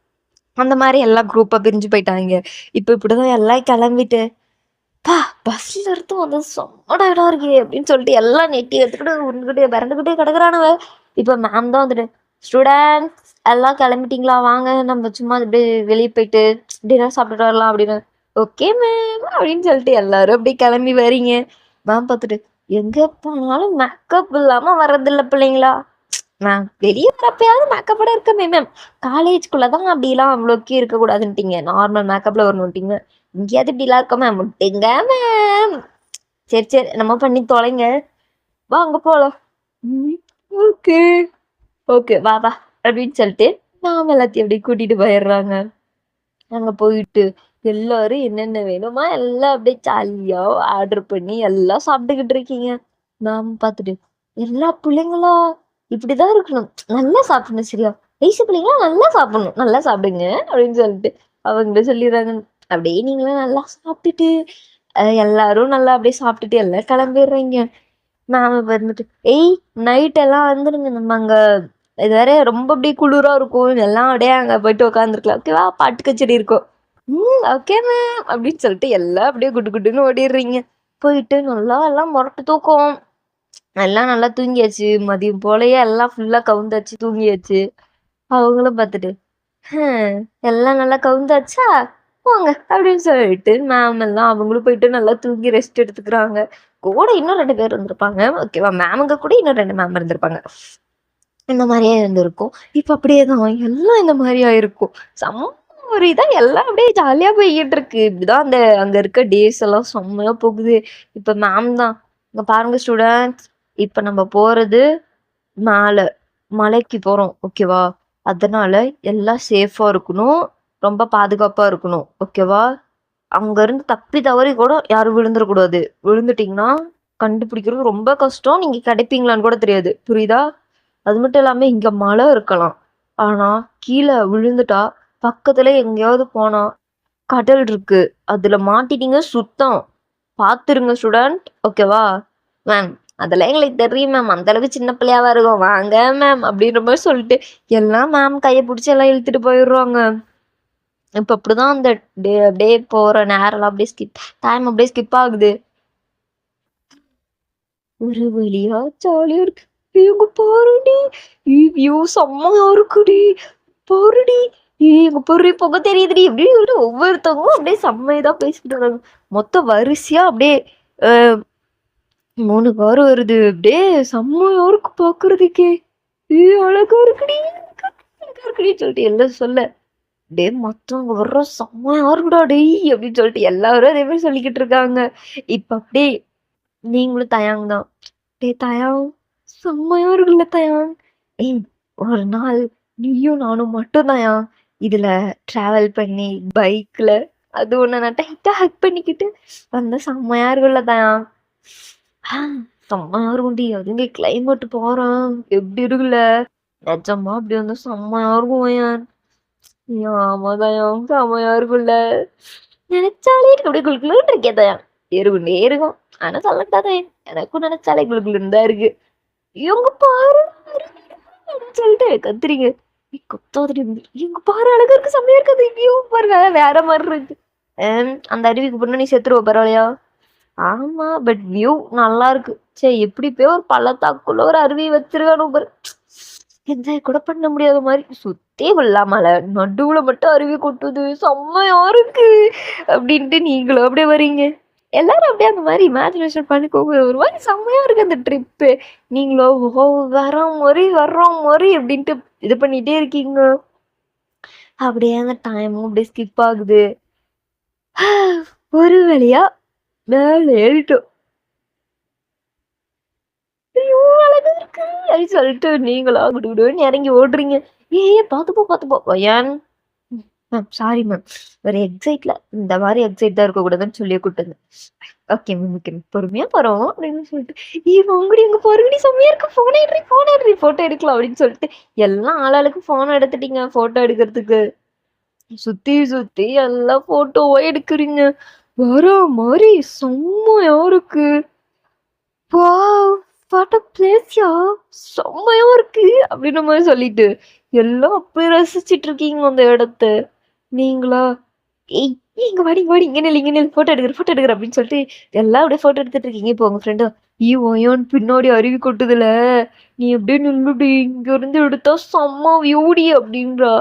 அந்த மாதிரி எல்லாம் குரூப்பா பிரிஞ்சு போயிட்டாங்க. இப்ப இப்படிதான் எல்லாம் கிளம்பிட்டு பா பஸ்ல இருந்து வந்து செம்ம இடம் இருக்கு அப்படின்னு சொல்லிட்டு எல்லாம் நெட்டி எடுத்துக்கிட்டு உருண்டுகிட்டே பிறண்டுகிட்டே கிடக்குறானுவ. இப்ப மேம் தான் வந்துட்டு ஸ்டூடெண்ட்ஸ் எல்லாம் கிளம்பிட்டீங்களா, வாங்க நம்ம சும்மா அப்படியே வெளியே போயிட்டு டின்னர் சாப்பிட்டுட்டு வரலாம் அப்படின்னு. ஓகே மேம் அப்படின்னு சொல்லிட்டு எல்லாரும் அப்படியே கிளம்பி வரீங்க. மேம் பார்த்துட்டு எங்க போனாலும் மேக்கப் இல்லாம வர்றதில்ல பிள்ளைங்களா. மேம் வெளியே வரப்பயாவது மேக்கப்போட இருக்கமே மேம். காலேஜ்குள்ளதான் அப்படிலாம் அவ்வளோக்கே இருக்கக்கூடாதுன்ட்டீங்க, நார்மல் மேக்கப்ல வரணுன்ட்டீங்க. இங்கேயாவது இப்படிலாம் இருக்க மேம் முட்டிங்க மேம். சரி சரி நம்ம பண்ணி தொலைங்க, வாங்க போலாம். ஓகே ஓகே வா வா அப்படின்னு சொல்லிட்டு நாம எல்லாத்தையும் அப்படியே கூட்டிட்டு போயிடுறாங்க. அங்க போயிட்டு எல்லாரும் என்னென்ன வேணுமா எல்லாம் அப்படியே ஜாலியா ஆர்டர் பண்ணி எல்லாம் சாப்பிட்டுக்கிட்டு இருக்கீங்க. நாம பார்த்துட்டு எல்லா பிள்ளைங்களா இப்படிதான் இருக்கணும், நல்லா சாப்பிடணும், சரியா வயசு பிள்ளைங்களா நல்லா சாப்பிடணும், நல்லா சாப்பிடுங்க அப்படின்னு சொல்லிட்டு அவங்க சொல்லிடுறாங்க. அப்படியே நீங்களும் நல்லா சாப்பிட்டுட்டு எல்லாரும் நல்லா அப்படியே சாப்பிட்டுட்டு எல்லாம் கிளம்பிடுறீங்க. மேம் வந்துட்டு நைட் எல்லாம் வந்துடுங்க, நம்ம அங்க இது வேற ரொம்ப அப்படியே குளிரா இருக்கும், எல்லாம் அப்படியே அங்க போயிட்டு உட்காந்துருக்கலாம், ஓகேவா, பாட்டு கச்சேரி இருக்கும். ஓகே மேம் அப்படின்னு சொல்லிட்டு எல்லாம் அப்படியே குட்டு குட்டுன்னு ஓடிடுறீங்க. போயிட்டு நல்லா எல்லாம் முரட்டு தூக்கம், எல்லாம் நல்லா தூங்கியாச்சு. மதியம் போலயே எல்லாம் ஃபுல்லா கவுந்தாச்சு, தூங்கியாச்சு. அவங்களும் பார்த்துட்டு எல்லாம் நல்லா கவுந்தாச்சா போங்க அப்படின்னு சொல்லிட்டு மேம் எல்லாம் அவங்களும் போயிட்டு நல்லா தூங்கி ரெஸ்ட் எடுத்துக்கிறாங்க. கூட இன்னும் 2 பேர் இருந்திருப்பாங்க, ஓகேவா, மேமுங்க கூட இன்னும் 2 மேம் இருந்திருப்பாங்க. இந்த மாதிரியே இருந்திருக்கும். இப்ப அப்படியே தான் எல்லாம் இந்த மாதிரியா இருக்கும். செம்ம ஒரு இதா எல்லாம் அப்படியே ஜாலியா போய்கிட்டு இருக்கு. இப்படிதான் அந்த அங்க இருக்க டேஸ் எல்லாம் செம்மையா போகுது. இப்ப மேம் தான் இங்க பாருங்க ஸ்டூடெண்ட்ஸ், இப்ப நம்ம போறது மேல மலைக்கு போறோம், ஓகேவா, அதனால எல்லாம் சேஃபா இருக்கணும், ரொம்ப பாதுகாப்பா இருக்கணும், ஓகேவா. அங்க இருந்து தப்பி தவறி கூட யாரும் விழுந்துடக்கூடாது. விழுந்துட்டீங்கன்னா கண்டுபிடிக்கிறது ரொம்ப கஷ்டம், நீங்க கிடைப்பீங்களான்னு கூட தெரியாது, புரியுதா. அது மட்டும் இல்லாம இங்க மழை இருக்கலாம், ஆனா கீழே விழுந்துட்டா பக்கத்துல எங்கேயாவது போனா கடல் இருக்கு, அதுல மாட்டிட்டீங்க சுத்தம், பாத்துருங்க ஸ்டூடெண்ட், ஓகேவா. மேம் அதெல்லாம் எங்களுக்கு தெரியும் மேம், அந்த அளவுக்கு சின்ன பிள்ளையாவா இருக்கும், வாங்க மேம் அப்படின்ற மாதிரி சொல்லிட்டு எல்லாம் மேம் கையை பிடிச்சி எல்லாம் இழுத்துட்டு போயிடுறாங்க. இப்ப அப்படிதான் அந்த டே போற நேரம் அப்படியே டைம் அப்படியே ஸ்கிப் ஆகுது. ஒரு வழியா ஜாலியா இருக்கு. இங்க பாருடி, வியூ செம்மையா இருக்குடி, பாருடி, இங்க பாரு புகை தெரியுதுடி அப்படின்னு சொல்லிட்டு ஒவ்வொருத்தவங்களும் அப்படியே செம்மையதான் பேசிக்கிட்டு வராங்க. மொத்த வரிசையா அப்படியே 3 கார் வருது, அப்படியே செம்மையா இருக்கு பாக்குறதுக்கே. அழகா இருக்குடி, அழகா இருக்குடி சொல்லிட்டு எல்லாம் சொல்ல டே மத்தவங்க வர்ற செம்மையா இருக்குடா டேய் அப்படின்னு சொல்லிட்டு எல்லாரும் அதே மாதிரி சொல்லிக்கிட்டு இருக்காங்க. இப்ப அப்படியே நீங்களும் தயாங் தான், டே தயாங் செம்மையா இருக்குல்ல தயாங், ஏய் ஒரு நாள் நீயும் நானும் மட்டும் தயாங் இதுல டிராவல் பண்ணி பைக்ல அது ஒண்ணு நான் டைட்டா ஹக் பண்ணிக்கிட்டு வந்த செம்மையா இருக்குல்ல தயாங். செம்மையா இருக்கும்டி, அதுங்க கிளைமேட் போறோம் எப்படி இருக்குல்ல, நிஜமா அப்படி வந்து செம்மையா இருக்கும் ஏன். ஆமா தயம் செம்மையா இருக்குல்ல, நினைச்சாலே அப்படியே குளுக்குளுன்னு இருக்கே தயம், இருக்குண்டே இருக்கும். ஆனா சொல்லட்டாதே எனக்கும் நினைச்சாலே குளுக்குளுன்னு தான் இருக்கு. இவங்க பாரு அப்படின்னு சொல்லிட்டு கத்துறீங்க. கொத்தாதிரி இவங்க பாரு அழகா இருக்கு, செம்மையா இருக்குது, ஐயோ பாருங்க வேற மாதிரி இருக்கு. அந்த அருவிக்கு போனா நீ செத்துருவ பரவாயில்லையா. ஆமா பட் வியூ நல்லா இருக்கு. சரி எப்படி போய் ஒரு பள்ளத்தாக்குள்ள ஒரு அருவி வச்சிருக்கானு பாரு, என்ஜாய் கூட பண்ண முடியாத மாதிரி, சுத்தி ஃபுல்லா மலை, நடுவுல மட்டும் அருவி கொட்டுது, செம்மையா இருக்கு அப்படின்ட்டு நீங்களும் அப்படியே வரீங்க. எல்லாரும் அப்படியே அந்த மாதிரி இமேஜினேஷன் பண்ணிக்கோங்க, ஒரு மாதிரி செம்மையா இருக்கு அந்த ட்ரிப்பு. நீங்களும் வர்றோம் மாதிரி அப்படின்ட்டு இது பண்ணிட்டே இருக்கீங்க. அப்படியே அந்த டைமும் அப்படியே ஸ்கிப் ஆகுது. ஒரு வழியா மேல ஏறிட்டோம். ஐயோ அழகா இருக்கு அப்படின்னு சொல்லிட்டு நீங்களா குடுகுடுன்னு இறங்கி ஓடுறீங்க. ஏ பாத்துப்போ ஏன் மேம் சாரி மேம். ஒரு எக்ஸைட்ல இந்த மாதிரி எக்ஸைட் தான் இருக்கக்கூடாதுன்னு சொல்லி கூப்பிட்டது. Okay ma'am, okay ma'am. பொறுமையா போறோம் அப்படின்னு சொல்லிட்டு, வாங்கடி அங்க பாருங்கடி செம்மையா இருக்கு. ஃபோன் எடுறி ஃபோட்டோ எடுக்கலாம் அப்படின்னு சொல்லிட்டு எல்லாம் ஆளாளுக்கு ஃபோன் எடுத்துட்டீங்க ஃபோட்டோ எடுக்கிறதுக்கு. சுத்தி சுத்தி எல்லாம் ஃபோட்டோவா எடுக்குறீங்க. வர மாரி செம்மையா இருக்கு. வாவ்! வாட் அ பிளேஸ்யா! செம்மையா இருக்கு அப்படின்ற மாரி சொல்லிட்டு, எல்லாம் அப்படி ரசிச்சுட்டு இருக்கீங்க அந்த இடத்த. நீங்களா, "ஏய் இங்க வாடி, இங்க வாடி, இங்க நில்லு ஃபோட்டோ எடுக்குறேன்" அப்படின்னு சொல்லிட்டு எல்லாம் அப்படியே ஃபோட்டோ எடுத்துட்டு இருக்கீங்க. இப்போ உங்க ஃப்ரெண்டு, ஒயோன்னு பின்னாடி அருவி கொட்டுதுல, நீ அப்படியே நில்லுடி, இங்க இருந்து எடுத்தா செம்ம வியூடி அப்படின்றா.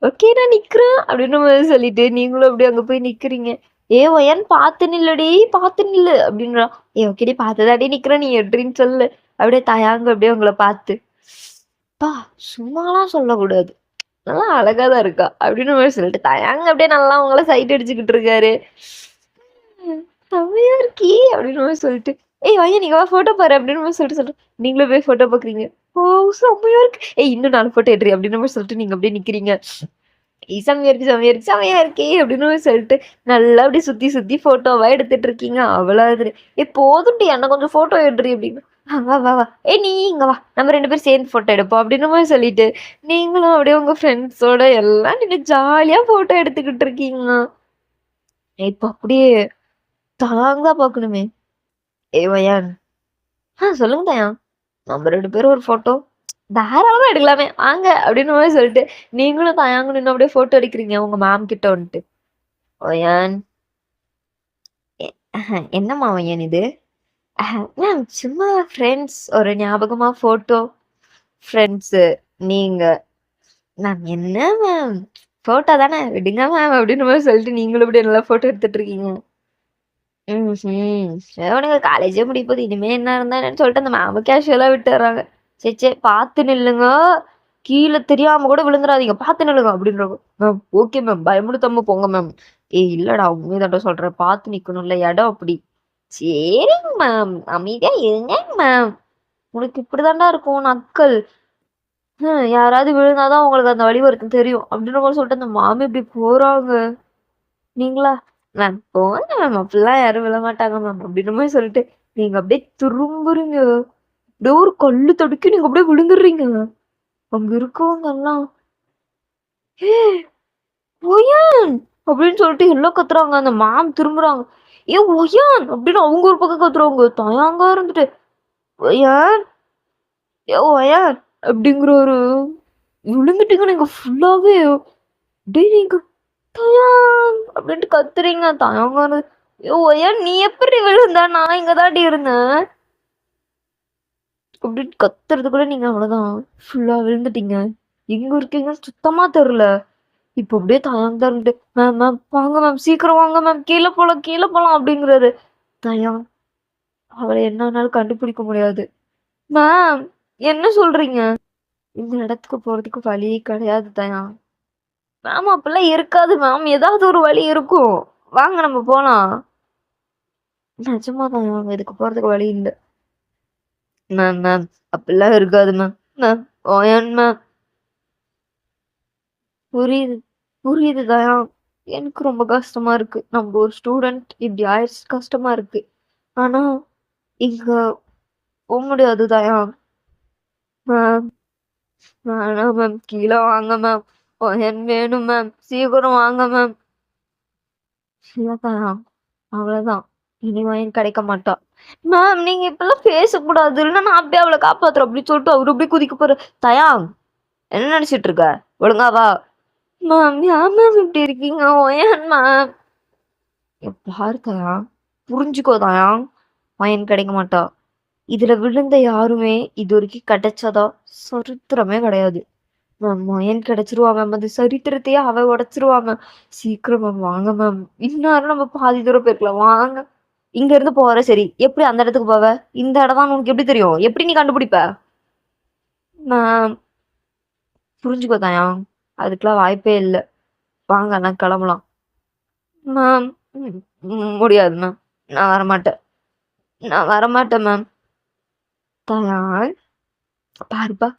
ஓகே நான் நிக்கிறேன் அப்படின்ற மாரி சொல்லிட்டு, நீங்களும் அப்படியே அங்க போய் நிக்கிறீங்க. ஒயன் பார்த்து நில்லுடி, பார்த்து நில்லு அப்படின்றா. ஓகேடி பார்த்துதான்டி நிக்கிறேன், நீ எட்றின்னு சொல்லு. அப்படியே தயங்க அப்படியே உங்கள பார்த்து. அப்பா சும்மாலாம் சொல்லக்கூடாது. நல்லா அழகா தான் இருக்கா அப்படின்னு மாரி சொல்லிட்டு தயங்க அப்படியே நல்லா உங்கள சைட் அடிச்சுக்கிட்டு இருக்காரு. செம்மையா இருக்கே அப்படின்னு மாரி சொல்லிட்டு, வாயேன் நீங்க வா ஃபோட்டோ பாரு அப்படின்னு மாரி சொல்லிட்டு நீங்களும் போய் ஃபோட்டோ பார்க்குறீங்க. வாவ்! செம்மையா இருக்கு. இன்னும் 4 ஃபோட்டோ எடுறி அப்படின்ற மாரி சொல்லிட்டு நீங்க அப்படியே நிக்கிறீங்க. செம்மையா இருக்கு, செம்மையா இருக்கு, செம்மையா இருக்கே அப்படின்னு சொல்லிட்டு நல்லா அப்படியே சுத்தி சுத்தி ஃபோட்டோவா எடுத்துட்டு இருக்கீங்க. அவ்வளோ இது. போதும்டி என்ன கொஞ்சம் ஃபோட்டோ எடுறி அப்படின்னு. வா வா வா. நீ இங்க வா. நம்ம 2 பேரும் சேர்ந்து ஃபோட்டோ எடுப்போம் அப்படின்ற மாரி சொல்லிட்டு, நீங்களும் அப்படியே உங்க ஃப்ரெண்ட்ஸோட எல்லாம் நின்னு ஜாலியா ஃபோட்டோ எடுத்துக்கிட்டு இருக்கீங்க. இப்போ அப்படியே தாங்க பார்க்கணுமே. வயான். சொல்லுங்க தயான். நம்ம 2 பேரும் ஒரு ஃபோட்டோ தாராளமா எடுக்கலாமே வாங்க அப்படின்னு மாரி சொல்லிட்டு, நீங்களும் தயாங்க நின்னு அப்படியே ஃபோட்டோ எடுக்கிறீங்க உங்க மேம் கிட்ட வந்துட்டு. ஒயான். என்னம்மா ஒயன் இது? மேம் சும்மா ஃப்ரெண்ட்ஸ் ஒரு ஞாபகமா ஃபோட்டோ. ஃப்ரெண்ட்ஸு நீங்க. மேம் என்ன மேம்? ஃபோட்டோ தானே விடுங்க மேம் அப்படின்ற மாரி சொல்லிட்டு நீங்களும் அப்படியே நல்லா ஃபோட்டோ எடுத்துட்டு இருக்கீங்க. உனக்கு காலேஜே முடிய போகுது. இனிமே என்ன இருந்தா என்னன்னு சொல்லிட்டு அந்த மேம கேஷுவலா விட்டுர்றாங்க. சரி, சரி பார்த்து நில்லுங்க. கீழ தெரியாம கூட விழுந்துறாதீங்க. பார்த்து நில்லுங்க அப்படின்றாங்க. Ma'am okay ma'am. பயமுறுத்தாம போங்க மேம். இல்லடா உண்மைதான்டா சொல்றேன். பார்த்து நிக்கணும்ல இடம் அப்படி. சரிங்க மேம். அமைதியா இருங்க மேம். உனக்கு இப்படிதான்டா இருக்கும் நக்கல். யாராவது விழுந்தாதான் உங்களுக்கு அந்த வழி வருதுன்னு தெரியும். அப்படின்ற மாரி சொல்லிட்டு அந்த மாமி இப்படி போறாங்க. நீங்களா? மேம் போங்க மேம். அப்படிலாம் யாரும் விழமாட்டாங்க மேம். அப்படின்ற மாரி சொல்லிட்டு, நீங்க அப்படியே திரும்புறீங்க. அப்படியே ஒரு கல்லு தடுக்கி நீங்க அப்படியே விழுந்துடுறீங்க. அங்க இருக்கவங்க எல்லாம், "ஏய் ஒயான்" அப்படின்னு சொல்லிட்டு எல்லாம் கத்துறாங்க. அந்த மேம் திரும்புறாங்க. ஒயான் அப்படின்னு அவங்க ஒரு பக்கம் கத்துறாங்க. தயாங்கா இருந்துட்டு, ஒயான், ஒயான் அப்படிங்கிறாரு. விழுந்துட்டீங்க நீங்க ஃபுல்லாவே. டேய் நீங்க தயாங் அப்படின்ட்டு கத்துறீங்க. தயாங்கானது. ஒயான் நீ எப்படி விழுந்த? நான் இங்க தாண்டி இருந்தேன் அப்படின்னு கத்துறதுக்குள்ள நீங்க அவ்வளவுதான். ஃபுல்லா விழுந்துட்டீங்க. எங்க இருக்கீங்கன்னு சுத்தமா தெரியல. இப்போ அப்படியே தயாங் தான் இருந்துட்டு, மேம் மேம் வாங்க மேம் சீக்கிரம் வாங்க மேம் கீழே போலாம் அப்படிங்கிறாரு. தயாங் அவளை என்னன்னாலும் கண்டுபிடிக்க முடியாது. மேம் என்ன சொல்றீங்க? இந்த இடத்துக்கு போறதுக்கு வழியே கிடையாது தயாங். மேம் அப்பெல்லாம் இருக்காது மேம். ஏதாவது ஒரு வழி இருக்கும். வாங்க நம்ம போலாம். நிஜமா தயாங் இதுக்கு போறதுக்கு வழி இல்ல. மேம் மேம் அப்படிலாம் இருக்காது மேம். Ma'am ஓயன் ma'am. புரியுது புரியுது தயாங். எனக்கு ரொம்ப கஷ்டமா இருக்கு. நம்ம ஒரு ஸ்டூடெண்ட் இப்படி ஆயிடுச்சு கஷ்டமா இருக்கு. ஆனா இங்க போ முடியாது தயாங். மேம் வேணாம் மேம். கீழே வாங்க மேம். ஒயன் வேணும் மேம். சீக்கிரம் வாங்க மேம். இல்ல தயாங் அவ்வளவுதான். இனி ஒயன் கிடைக்க மாட்டா. மேம் நீங்க இப்பெல்லாம் பேசக்கூடாது. இல்லைன்னா நான் அப்படியே அவளை காப்பாத்துறேன் அப்படின்னு சொல்லிட்டு அவரு அப்படியே குதிக்க போற. தயாங் என்ன நினைச்சிட்டு இருக்க? ஒழுங்கா வா. மேம் ஏன் மேம் இப்படி இருக்கீங்க? Wine ma'am. பாரு தயாங் புரிஞ்சுக்கோ தயாங். ஒயன் கிடைக்க மாட்டா. இதுல விழுந்த யாருமே இது வரைக்கும் கிடைச்சதா சரித்திரமே கிடையாது. மேம் மயன் கிடைச்சிருவா மேம். அந்த சரித்திரத்தையே அவ உடைச்சிருவா மேம். சீக்கிரம் மேம் வாங்க மேம். இந்நேரம் நம்ம பாதி தூரம் போயிருக்கலாம். வாங்க. இங்க இருந்து போற சரி. எப்படி அந்த இடத்துக்கு போவ? இந்த இடம் தான் உனக்கு எப்படி தெரியும்? எப்படி நீ கண்டுபிடிப்ப? மேம் புரிஞ்சுக்கோ தயாங். அதுக்கெல்லாம் வாய்ப்பே இல்ல. வாங்க நான் கிளம்பலாம். மேம் முடியாது மேம். நான் வரமாட்டேன். நான் வரமாட்டேன் மேம். தயாங் பாருப்பா.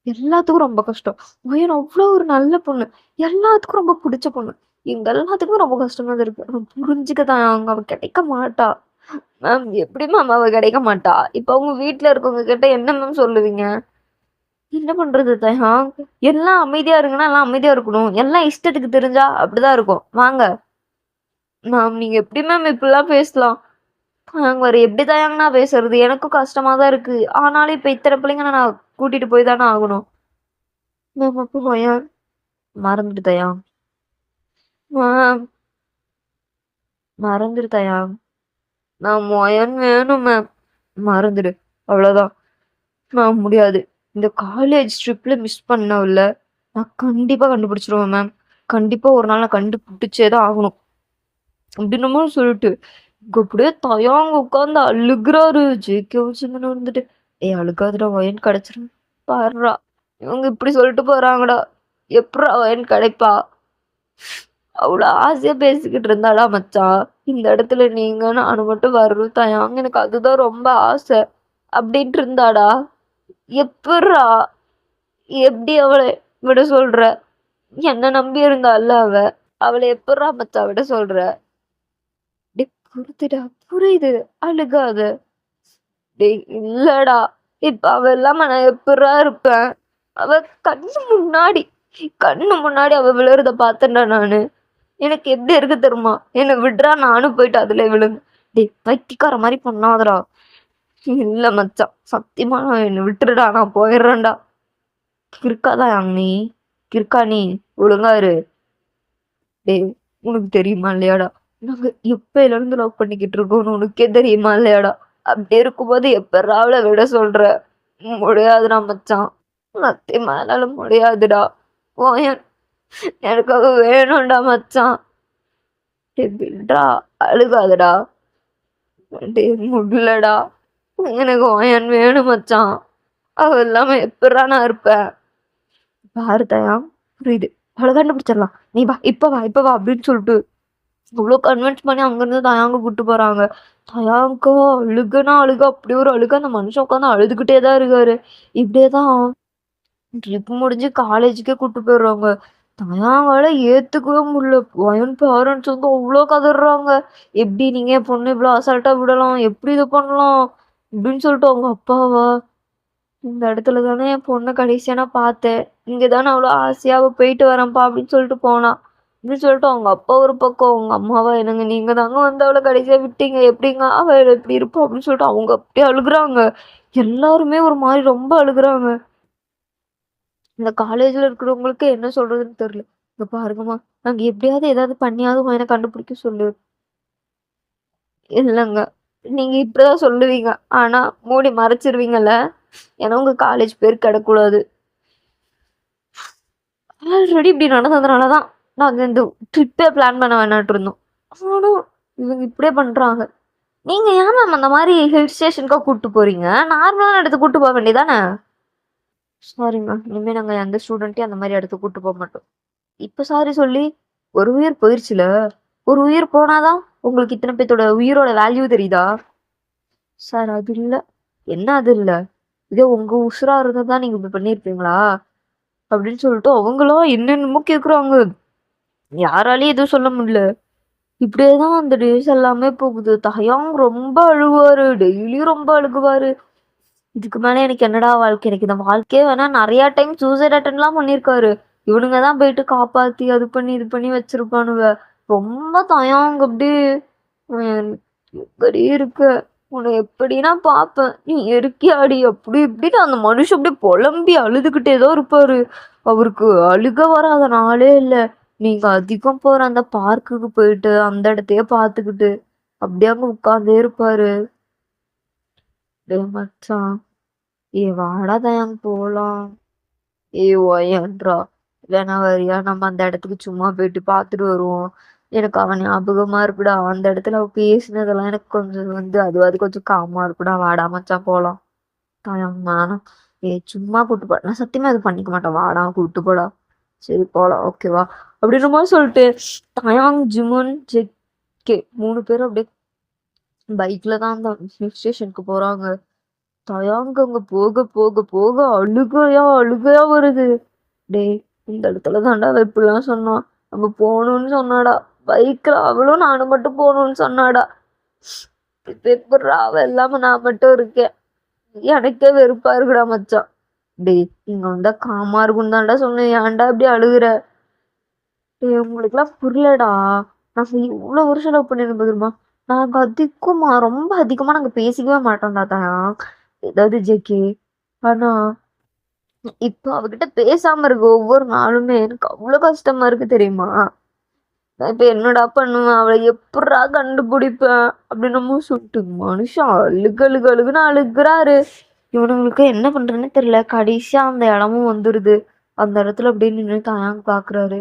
எல்லாத்துக்கும் ரொம்ப கஷ்டம். மொயன் அவ்ளோ ஒரு நல்ல பொண்ணு. எல்லாத்துக்கும் ரொம்ப புடிச்ச பொண்ணு. எங்க எல்லாத்துக்குமே ரொம்ப கஷ்டமா தான் இருக்கு. ஆனா புரிஞ்சுக்க தான் அவ கிடைக்க மாட்டா. மேம் எப்படி மேம் அவ கிடைக்க மாட்டா? இப்ப உங்க வீட்ல இருக்கவங்க கிட்ட என்ன மேம் சொல்லுவீங்க? என்ன பண்றது தயா? எல்லாம் அமைதியா இருங்கன்னா, எல்லாம் அமைதியா இருக்கணும். எல்லாம் இஷ்டத்துக்கு தெரிஞ்சா அப்படிதான் இருக்கும். வாங்க. மேம் நீங்க எப்படி மேம் இப்படிலாம் பேசலாம்? நாங்க வேற எப்படி தாயங்க நான் பேசுறது? எனக்கும் கஷ்டமா தான் இருக்கு. ஆனாலும் இப்ப இத்தன பிள்ளைங்கள நான் கூட்டிட்டு போய் தானே ஆகணும். மேம் அப்ப மொயன் மறந்துடு தயா. மேம் மறந்துடு தயா. நான் மொயன் வேணும் மேம். மறந்துடு. அவ்வளோதான். மேம் முடியாது. இந்த காலேஜ் ட்ரிப்ல மிஸ் பண்ணேன்ல, நான் கண்டிப்பா கண்டுபிடிச்சுருவேன் மேம். கண்டிப்பா ஒரு நாள் நான் கண்டுபிடிச்சே தான் ஆகணும். அப்படின்னமோ சொல்லிட்டு, இங்க அப்படியே தயாங்க உட்காந்து அழுகுறாரு. ஜேகேவும் சிந்தனை வந்துட்டு, "ஏய் அழுகாதடா ஒயன் கிடைச்சிரும்." பாருடா, இவங்க இப்படி சொல்லிட்டு போறாங்கடா. எப்புட்றா ஒயன் கிடைப்பா? அவ்வளோ ஆசையா பேசிக்கிட்டு இருந்தாடா மச்சான். இந்த இடத்துல நீங்க நானும் மட்டும் வரணும் தயாங்க. எனக்கு அதுதான் ரொம்ப ஆசை. அப்படின்ட்டு இருந்தாடா. எப்புட்றா? எப்படி அவள விட சொல்ற? என்ன நம்பி இருந்தால்ல அவ. அவள எப்புட்றா மச்சான் விட சொல்ற? டேய் புரியுதுடா, புரியுது. அழுகாத. டேய் இல்லடா. இப்ப அவ இல்லாம நான் எப்புட்றா இருப்பேன்? அவ கண்ணு முன்னாடி அவ விழுறத பார்த்தேன்டா நானு. எனக்கு எப்படி இருக்கு தெரியுமா? என்ன விட்றா நானும் போயிட்டு அதுல விழுந்து. டேய் பைத்தியக்கார மாரி பண்ணாதடா. இல்ல மச்சான். சத்தியமா என்ன விட்டுருடா. நான் போயிடுறேன்டா. கிறுக்காதா நீ? கிறுக்கா நீ? ஒழுங்கா இரு. டேய் உனக்கு தெரியுமா இல்லையாடா? நாங்க எப்பயிலருந்து லவ் பண்ணிக்கிட்டு இருக்கோம்னு உனக்கே தெரியுமா இல்லையாடா? அப்படி இருக்கும்போது எப்புட்றா அவள விட சொல்ற? முடியாதுடா மச்சான். சத்தியமா என்னால முடியாதுடா. போயேன். எனக்கு அவ வேணும்டா மச்சான். டேய் விட்றா. அழுகாதடா. டேய் முடியலடா. எனக்கு ஓயன் வேணும் மச்சான். அவ இல்லாம எப்புட்றா நான் இருப்பேன்? பாரு தயா, புரியுது. அவள கண்டுபிடிச்சிடலாம். நீ வா, இப்ப வா, இப்ப வா அப்படின்னு சொல்லிட்டு அவ்ளோ கன்வின்ஸ் பண்ணி அங்கருந்து தயாங்க கூட்டு போறாங்க. தயாங்கா அழுகனா அழுக. அப்படி ஒரு அழுக. அந்த மனுஷன் உட்காந்து அழுதுகிட்டே தான் இருக்காரு. இப்படியே தான் ட்ரிப் முடிஞ்சு காலேஜுக்கே கூட்டு போயிடுறாங்க. தயாவால ஏத்துக்கவே முடியல. வயன் பேரண்ட்ஸ் வந்து அவ்ளோ கதறாங்க. எப்படி நீங்க என் பொண்ணு இவ்வளோ அசால்ட்டா விடலாம்? எப்படி இது பண்ணலாம்? இப்படின்னு சொல்லிட்டு அவங்க அப்பாவா, இந்த இடத்துல தானே என் பொண்ண கடைசியா நான் பார்த்தேன். இங்க தானே அவ்வளோ ஆசையா அவ போயிட்டு வரேன்ப்பா அப்படின்னு சொல்லிட்டு போனா. அப்படின்னு சொல்லிட்டு அவங்க அப்பா ஒரு பக்கம், அவங்க அம்மாவா என்னங்க நீங்க தாங்க வந்து அவள கடைசியா விட்டீங்க. எப்படிங்க அவ எப்படி இருப்பா? அப்படின்னு சொல்லிட்டு அவங்க அப்படியே அழுகுறாங்க. எல்லாருமே ஒரு மாரி ரொம்ப அழுகுறாங்க. இந்த காலேஜ்ல இருக்கிறவங்களுக்கு என்ன சொல்றதுன்னு தெரியல. இங்க பாருங்கம்மா, நாங்க எப்படியாவது ஏதாவது பண்ணியாவது உன்ன கண்டுபிடிக்க சொல்லு. இல்லங்க. நீங்க இப்படிதான் சொல்லுவீங்க. ஆனா மூடி மறைச்சிருவீங்கல்ல. ஏன்னா உங்க காலேஜ் பேர் கெடக்கூடாது. ஆல்ரெடி இப்படி நடந்ததுனால தான் நாங்க இந்த ட்ரிப்பே பிளான் பண்ண வேணான்ட்டு இருந்தோம். ஆனா இவங்க இப்படியே பண்றாங்க. நீங்க ஏன் மேம் அந்த மாரி ஹில் ஸ்டேஷனுக்கா கூட்டு போறீங்க? நார்மலான இடத்துக்கு கூட்டு போ வேண்டியதானே? Sorry ma'am. இனிமே நாங்க எந்த ஸ்டூடண்ட்டையும் அந்த மாரி இடத்துக்கு கூட்டு போ மாட்டோம். இப்ப சாரி சொல்லி ஒரு உயிர் போயிருச்சுல. ஒரு உயிர் போனாதான் உங்களுக்கு இத்தன பேத்தோட உயிரோட வேல்யூ தெரியுதா? சார் அது இல்ல. என்ன அது இல்ல? இதே உங்க உசுரா இருந்திருந்தா நீங்க இப்படி பண்ணியிருப்பீங்களா? அப்படின்னு சொல்லிட்டு அவங்களும் என்னென்னமோ கேக்குறாங்க. யாராலயும் எதுவும் சொல்ல முடியல. இப்படியே தான் அந்த டேஸ் எல்லாமே போகுது. தயாங் ரொம்ப அழுவாரு. டெய்லியும் ரொம்ப அழுகுவாரு. இதுக்கு மேல எனக்கு என்னடா வாழ்க்கை? எனக்கு இந்த வாழ்க்கையே வேணாம். நெறைய டைம் சூசைட் அட்டெம்ப்ட்லாம் பண்ணியிருக்காரு. இவனுங்க தான் போயிட்டு காப்பாத்தி அது பண்ணி இது பண்ணி வச்சிருப்பானுங்க. ரொம்ப தயாங்க அப்படியே எப்படி இருக்க? உன்னை எப்படின்னா பாப்பேன். நீ இருக்கியாடி? அப்படி இப்படின்னு அந்த மனுஷன் அப்படியே புலம்பி அழுதுகிட்டே தான் இருப்பாரு. அவருக்கு அழுக வராத நாளே இல்ல. நீங்க அதிகம் போற அந்த பார்க்குக்கு போயிட்டு அந்த இடத்தையே பார்த்துக்கிட்டு அப்படியே அங்க உட்கார்ந்தே இருப்பாரு. டேய் மச்சான், வாடா தயாங் போலாம். ஒயன்றா. வேணா வரியா? நம்ம அந்த இடத்துக்கு சும்மா போயிட்டு பார்த்துட்டு வருவோம். எனக்கு அவன் ஞாபகமா இருக்குடா. அந்த இடத்துல அவ பேசினதெல்லாம் எனக்கு கொஞ்சம் வந்து அது கொஞ்சம் காமா இருக்குடா. வாடா மச்சான் போலாம். தயாங் நானும் சும்மா கூட்டு போ. நான் சத்தியமா இது பண்ணிக்க மாட்டேன். வாடா கூட்டு போடா. சரி போலாம். ஓகேவா? அப்படின்ற மாதிரி சொல்லிட்டு தயாங், ஜிமுன், ஜெக்கே 3 பேரும் அப்படியே பைக்ல தான் அந்த ஹில் ஸ்டேஷனுக்கு போறாங்க. தயாங்க அங்க போக போக போக அழுகையா அழுகையா வருது. டேய், இந்த இடத்துல தான்டா அவ இப்படிலாம் சொன்னான். அங்க போகணும்னு சொன்னாடா. பைக்ல அவளும் நானும் மட்டும் போகணும்னு சொன்னாடா. இப்ப எப்புட்றா அவ இல்லாம நான் மட்டும் இருக்கேன். எனக்கே வெறுப்பா இருக்குடா மச்சான். டேய், இங்க வந்தா காமா இருக்கும்னு தான்டா சொன்னேன். ஏன்டா இப்படி அழுகுற? டேய், உங்களுக்குலாம் புரியலடா. நாங்க இவ்வளோ வருஷம் லவ் பண்ணிருந்தோம் தெரியுமா? நாங்க அதிகமா ரொம்ப அதிகமா நாங்க பேசிக்கவே மாட்டோம்டா தயா. ஏதாவது ஜேகே. ஆனா இப்போ அவகிட்ட பேசாம இருக்க ஒவ்வொரு நாளுமே எனக்கு அவ்வளோ கஷ்டமா இருக்கு தெரியுமா? நான் இப்ப என்னடா பண்ணுவேன்? அவளை எப்புட்றா கண்டுபிடிப்பேன்? அப்படின்னமோ சொல்லிட்டு மனுஷன் அழுகுன்னு அழுகுறாரு. இவனுங்களுக்கு என்ன பண்றதுன்னு தெரியல. கடைசியா அந்த இடமும் வந்துருது. அந்த இடத்துல அப்படியே நின்று தயாங்க பாக்குறாரு.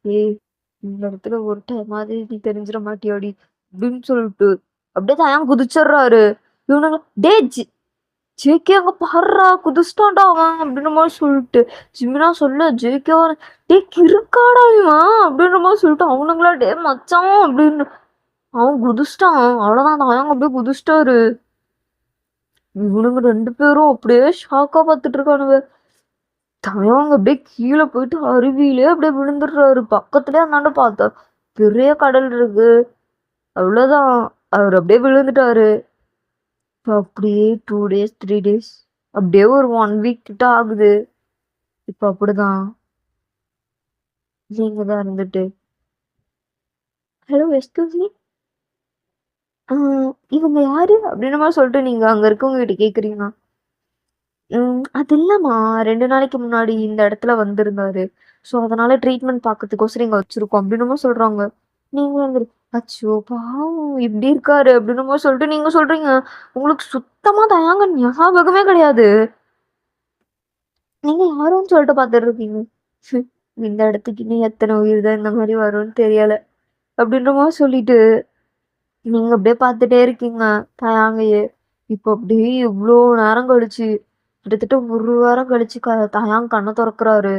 ஏய், இந்த இடத்துல ஒரு டைமாவது நீ தெரிஞ்சிட மாட்டியாடி அப்படின்னு சொல்லிட்டு அப்படியே தயாங்க குதிச்சிடுறாரு. இவனுங்க டே ஜேகே அங்க பாடுறா குதிச்சிட்டான்டா அவன் அப்படின்ற மாதிரி சொல்லிட்டு ஜிமினா சொல்ல ஜேகே டே கிறுக்காடா இவன் அப்படின்ற மாதிரி சொல்லிட்டு அவனுங்களா டே மச்சான் அப்படின்னு அவன் குதிச்சிட்டான். அவ்வளவுதான் தயாங்க அப்படியே குதிச்சிட்டாரு. இவனுங்க 2 பேரும் அப்படியே ஷாக்கா பார்த்துட்டு இருக்கானுங்க. தயாங்க அப்படியே கீழே போயிட்டு அருவியிலே அப்படியே விழுந்துடுறாரு. பக்கத்துலயே அந்தாண்ட பார்த்தா பெரிய கடல் இருக்கு. அவ்வளவுதான், அவர் அப்படியே விழுந்துட்டாரு. இப்போ அப்படியே 2 டேஸ் 3 டேஸ் அப்படியே ஒரு 1 வீக் கிட்ட ஆகுது. இப்போ அப்படிதான் நீங்க தான் இருந்துட்டு ஹலோ எக்ஸ்கியூஸ் மீ, இவங்க யாரு அப்படின்ற மாதிரி சொல்லிட்டு நீங்க அங்க இருக்கவங்க கிட்ட கேக்குறீங்க. அது இல்லம்மா, 2 நாளைக்கு முன்னாடி இந்த இடத்துல வந்திருந்தாரு. ஸோ அதனால ட்ரீட்மெண்ட் பார்க்கறதுக்கோசரம் இங்க வச்சிருக்கோம் அப்படின்னு சொல்றாங்க. நீங்க வந்து அச்சோ பாவம் இப்படி இருக்காரு அப்படின்னு சொல்லிட்டு நீங்க சொல்றீங்க. உங்களுக்கு சுத்தமா தயாங்க ஞாபகமே கிடையாது. நீங்க யாருன்னு சொல்லிட்டு பார்த்துட்டு இருக்கீங்க. இந்த இடத்துக்கு இன்னும் எத்தனை உயிர் தான் இந்த மாதிரி வரும்னு தெரியல அப்படின்ற மாதிரி சொல்லிட்டு நீங்க அப்படியே பார்த்துட்டே இருக்கீங்க தயாங்கையே. இப்போ அப்படியே இவ்வளோ நேரம் கழிச்சு கிட்டத்தட்ட 1 வாரம் கழிச்சு தயாங்க கண்ணை திறக்கிறாரு.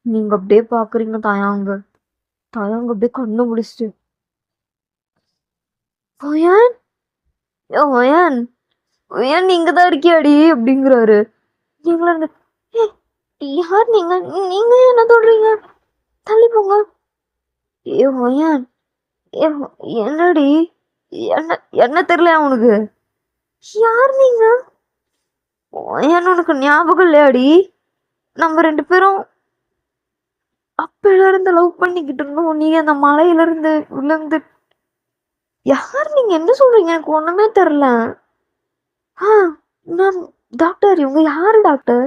நீங்க அப்படியே பாக்குறீங்க தயாங்க. தயாங்க அப்படியே கண்ணு முடிச்சிட்டு ஒயன் ஒயன் ஒயன் நீங்க தான் இருக்கியாடி அப்படிங்கிறாரு. நீங்களா இருந்து யார் நீங்க? நீங்க என்ன சொல்றீங்க? தள்ளி போங்க. ஏ ஒயன், ஏ என்னடி? என்ன என்ன தெரியல உனக்கு? யார் நீங்க? ஒயன் உனக்கு ஞாபகம் இல்லையாடி? நம்ம 2 பேரும் அப்பையில இருந்து லவ் பண்ணிக்கிட்டு இருந்தோம். நீ அந்த மலையில இருந்து விழுந்து யார் நீங்க? என்ன சொல்றீங்க? எனக்கு ஒண்ணுமே தெரியல. ஆ, நான் டாக்டர். இவங்க யாரு டாக்டர்?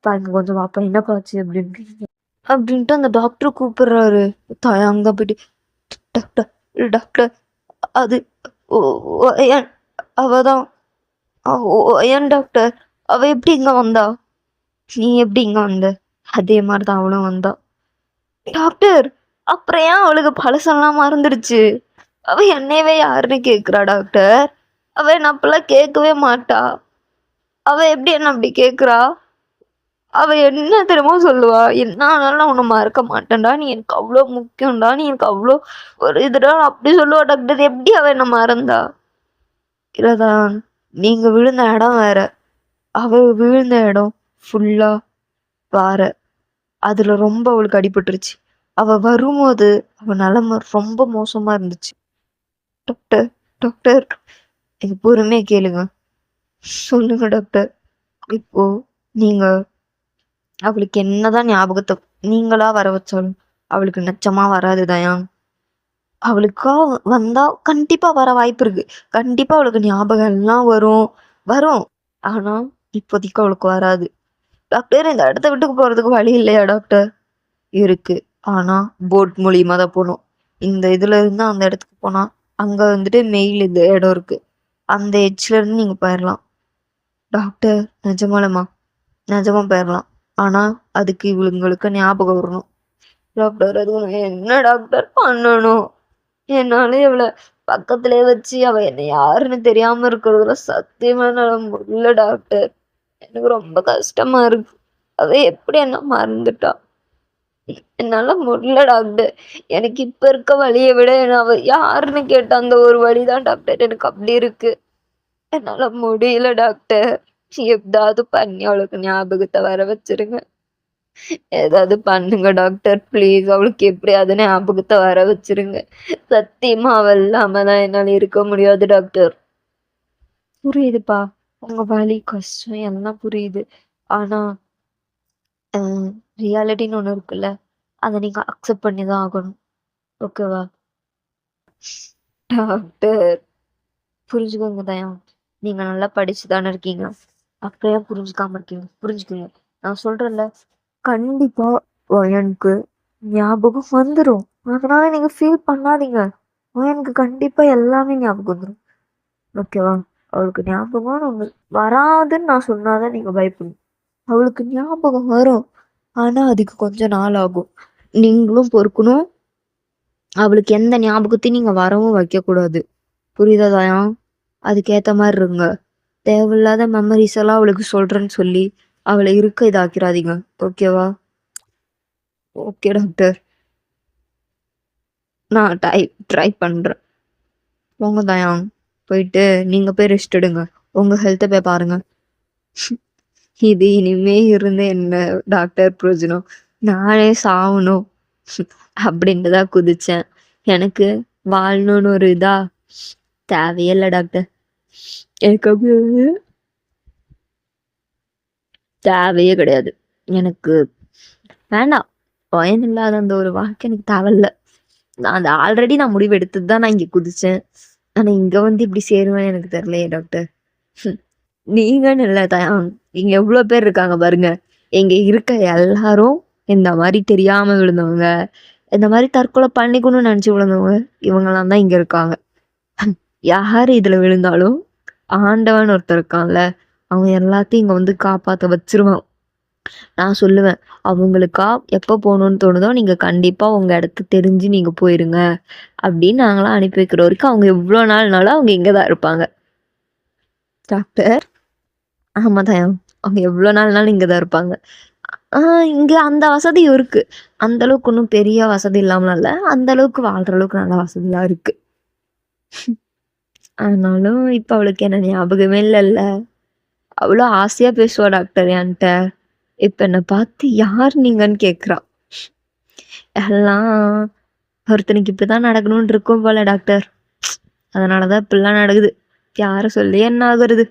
பாருங்க கொஞ்சம் பாப்பா என்னப்பா ஆச்சு அப்படின்னு அப்படின்ட்டு அந்த டாக்டர் கூப்பிடுறாரு. தாயாங்க போயிட்டு டாக்டர் டாக்டர் அது ஏன் அவதான் ஏன் டாக்டர் அவ எப்படி இங்க வந்தா? நீ எப்படி இங்க வந்த? அதே மாதிரிதான் அவளும் வந்தா. டாக்டர் அப்புறம் ஏன் அவளுக்கு பழசெல்லாம் மறந்துடுச்சு? அவ என்னையவே யாருன்னு கேக்குறா டாக்டர். அவ என்ன அப்பெல்லாம் கேட்கவே மாட்டா. அவ எப்படி என்ன அப்படி கேக்குறா? அவ என்ன தெரியுமோ சொல்லுவா, என்ன ஆனாலும் நான் உன்னை மறக்க மாட்டேன்டா, நீ எனக்கு அவ்வளோ முக்கியம்டா, நீ எனக்கு அவ்வளோ ஒரு இதுடா அப்படி சொல்லுவா டாக்டர். எப்படி அவ என்ன மறந்தா? இல்லதான், நீங்க விழுந்த இடம் வேற, அவ விழுந்த இடம் ஃபுல்லா வேற. அதுல ரொம்ப அவளுக்கு அடிபட்டுருச்சு. அவ வரும்போது அவ நிலைமை ரொம்ப மோசமா இருந்துச்சு. டாக்டர் டாக்டர் எனக்கு பொறுமையா கேளுங்க. சொல்லுங்க டாக்டர். இப்போ நீங்க அவளுக்கு என்னதான் ஞாபகத்தை நீங்களா வர வச்சாலும் அவளுக்கு நிச்சயமா வராது தயா. அவளுக்கா வந்தா கண்டிப்பா வர வாய்ப்பு இருக்கு. கண்டிப்பா அவளுக்கு ஞாபகம் எல்லாம் வரும் வரும். ஆனா இப்போதைக்கு அவளுக்கு வராது. டாக்டர் இந்த இடத்த விட்டு போறதுக்கு வழி இல்லையா டாக்டர்? இருக்கு. ஆனா போட் மூலியமா தான் போகணும். இந்த இதுல இருந்து அந்த இடத்துக்கு போனா அங்க வந்துட்டு மெயில் இந்த இடம் இருக்கு. அந்த எட்ஜ்ல இருந்து நீங்க போயிடலாம். டாக்டர் நிஜமாலமா நிஜமா போயிடலாம். ஆனா அதுக்கு இவங்களுக்கு ஞாபகம் வரணும். டாக்டர் அது என்ன டாக்டர் பண்ணணும்? என்னால இவளை பக்கத்திலே வச்சு அவ என்ன யாருன்னு தெரியாம இருக்கிறதுல சத்தியமா என்னால முடியல டாக்டர். எனக்கு ரொம்ப கஷ்டமா இருக்கு. அவ எப்படி என்ன மறந்துட்டா? என்னால முடியல டாக்டர். எனக்கு இப்ப இருக்க வலிய விட அவ யாருன்னு கேட்ட அந்த ஒரு வலி தான் டாக்டர் எனக்கு அப்படி இருக்கு. என்னால முடியல டாக்டர். எதாவது பண்ணி அவளுக்கு ஞாபகத்த வர வச்சுருங்க. ஏதாவது பண்ணுங்க டாக்டர் ப்ளீஸ். அவளுக்கு எப்படியாவது ஞாபகத்த வர வச்சுருங்க. சத்தியமா அவ இல்லாமலாம் என்னால இருக்க முடியாது டாக்டர். புரியுதுப்பா. உங்க வலி, கஷ்டம் எல்லாம் புரியுது. ஆனா, அ ரியாலிட்டின்னு ஒண்ணு இருக்குல்ல. அத நீங்க அக்செப்ட் பண்ணி தான் ஆகணும். ஓகேவா? டாக்டர் புரிஞ்சுக்கோங்க தயா. நீங்க நல்லா படிச்சு தானே இருக்கீங்க. அப்புறம் ஏன் புரிஞ்சுக்காம இருக்கீங்க? புரிஞ்சுக்கங்க. நான் சொல்றேன்ல, கண்டிப்பா எனக்கு ஞாபகம் வந்துரும். அதனால நீங்க ஃபீல் பண்ணாதீங்க. எனக்கு கண்டிப்பா எல்லாமே ஞாபகம் வந்துரும். ஓகேவா? அவளுக்கு ஞாபகம்னு ஒண்ணு வராதுன்னு நான் சொன்னா தான் நீங்க பயப்படணும். அவளுக்கு ஞாபகம் வரும். ஆனா அதுக்கு கொஞ்சம் நாள் ஆகும். நீங்களும் பொறுக்கணும். அவளுக்கு எந்த ஞாபகத்தையும் நீங்க வரவும் வைக்கக்கூடாது. புரியுதா தயா? அதுக்கேத்த மாரி இருங்க. தேவையில்லாத மெமரீஸ் எல்லாம் அவளுக்கு சொல்றேன்னு சொல்லி அவள இருக்க இதாக்கிறாதீங்க. ஓகேவா? Okay doctor. நான் ட்ரை பண்றேன். போங்க தயாங். போயிட்டு நீங்க போய் ரெஸ்ட் எடுங்க. உங்க ஹெல்த்த போய் பாருங்க. இது இனிமே இருந்து என்ன டாக்டர் பிரயோஜனம்? நானே சாவணும் அப்படின்ட்டு தான் குதிச்சேன். எனக்கு வாழணும்னு ஒரு இதா தேவையே இல்ல டாக்டர். எனக்கு அப்படியே தேவையே கிடையாது. எனக்கு வேண்டாம். பயன் இல்லாத அந்த ஒரு வாழ்க்கை எனக்கு தேவையில்ல. நான் ஆல்ரெடி நான் முடிவு எடுத்தது தான் நான் இங்க குதிச்சேன். ஆனா இங்க வந்து இப்படி சேருவேன்னு எனக்கு தெரியலையே டாக்டர். நீங்கன்னு இல்ல தயான். இங்க எவ்வளவு பேர் இருக்காங்க பாருங்க. இங்க இருக்க எல்லாரும் இந்த மாதிரி தெரியாம விழுந்தவங்க, இந்த மாதிரி தற்கொலை பண்ணிக்கணும்னு நினைச்சு விழுந்தவங்க, இவங்கெல்லாம் தான் இங்க இருக்காங்க. யாரு இதுல விழுந்தாலும் ஆண்டவன் ஒருத்தர் இருக்கான்ல, அவன் எல்லாத்தையும் இங்க வந்து காப்பாத்த வச்சிருவான். நான் சொல்லுவேன், அவங்களுக்கா எப்போ போகணும்னு தோணுதோ நீங்க கண்டிப்பா உங்க இடத்த தெரிஞ்சு நீங்க போயிருங்க அப்படின்னு நாங்களாம் அனுப்பி வைக்கிற வரைக்கும் அவங்க எவ்வளோ நாள்னாலும் அவங்க இங்கதான் இருப்பாங்க. டாக்டர் ஆமா தயம். அவங்க எவ்வளோ நாள்னாலும் இங்கதான் இருப்பாங்க. இங்க அந்த வசதியும் இருக்கு. அந்த அளவுக்கு ஒன்றும் பெரிய வசதி இல்லாமலாம் இல்ல. அந்த அளவுக்கு வாழ்ற அளவுக்கு நல்ல வசதிலாம் இருக்கு. ஆனாலும் இப்ப அவளுக்கு என்ன ஞாபகமே இல்லைல்ல. அவ்வளோ ஆசையா பேசுவா டாக்டர் என்கிட்ட. இப்ப என்ன பார்த்து யார் நீங்கன்னு கேக்குறா. எல்லாம் ஒருத்தனுக்கு இப்படிதான் நடக்கணும்னு இருக்கும் போல டாக்டர். அதனாலதான் இப்படிலாம் நடக்குது. யார சொல்லி என்ன ஆகுறது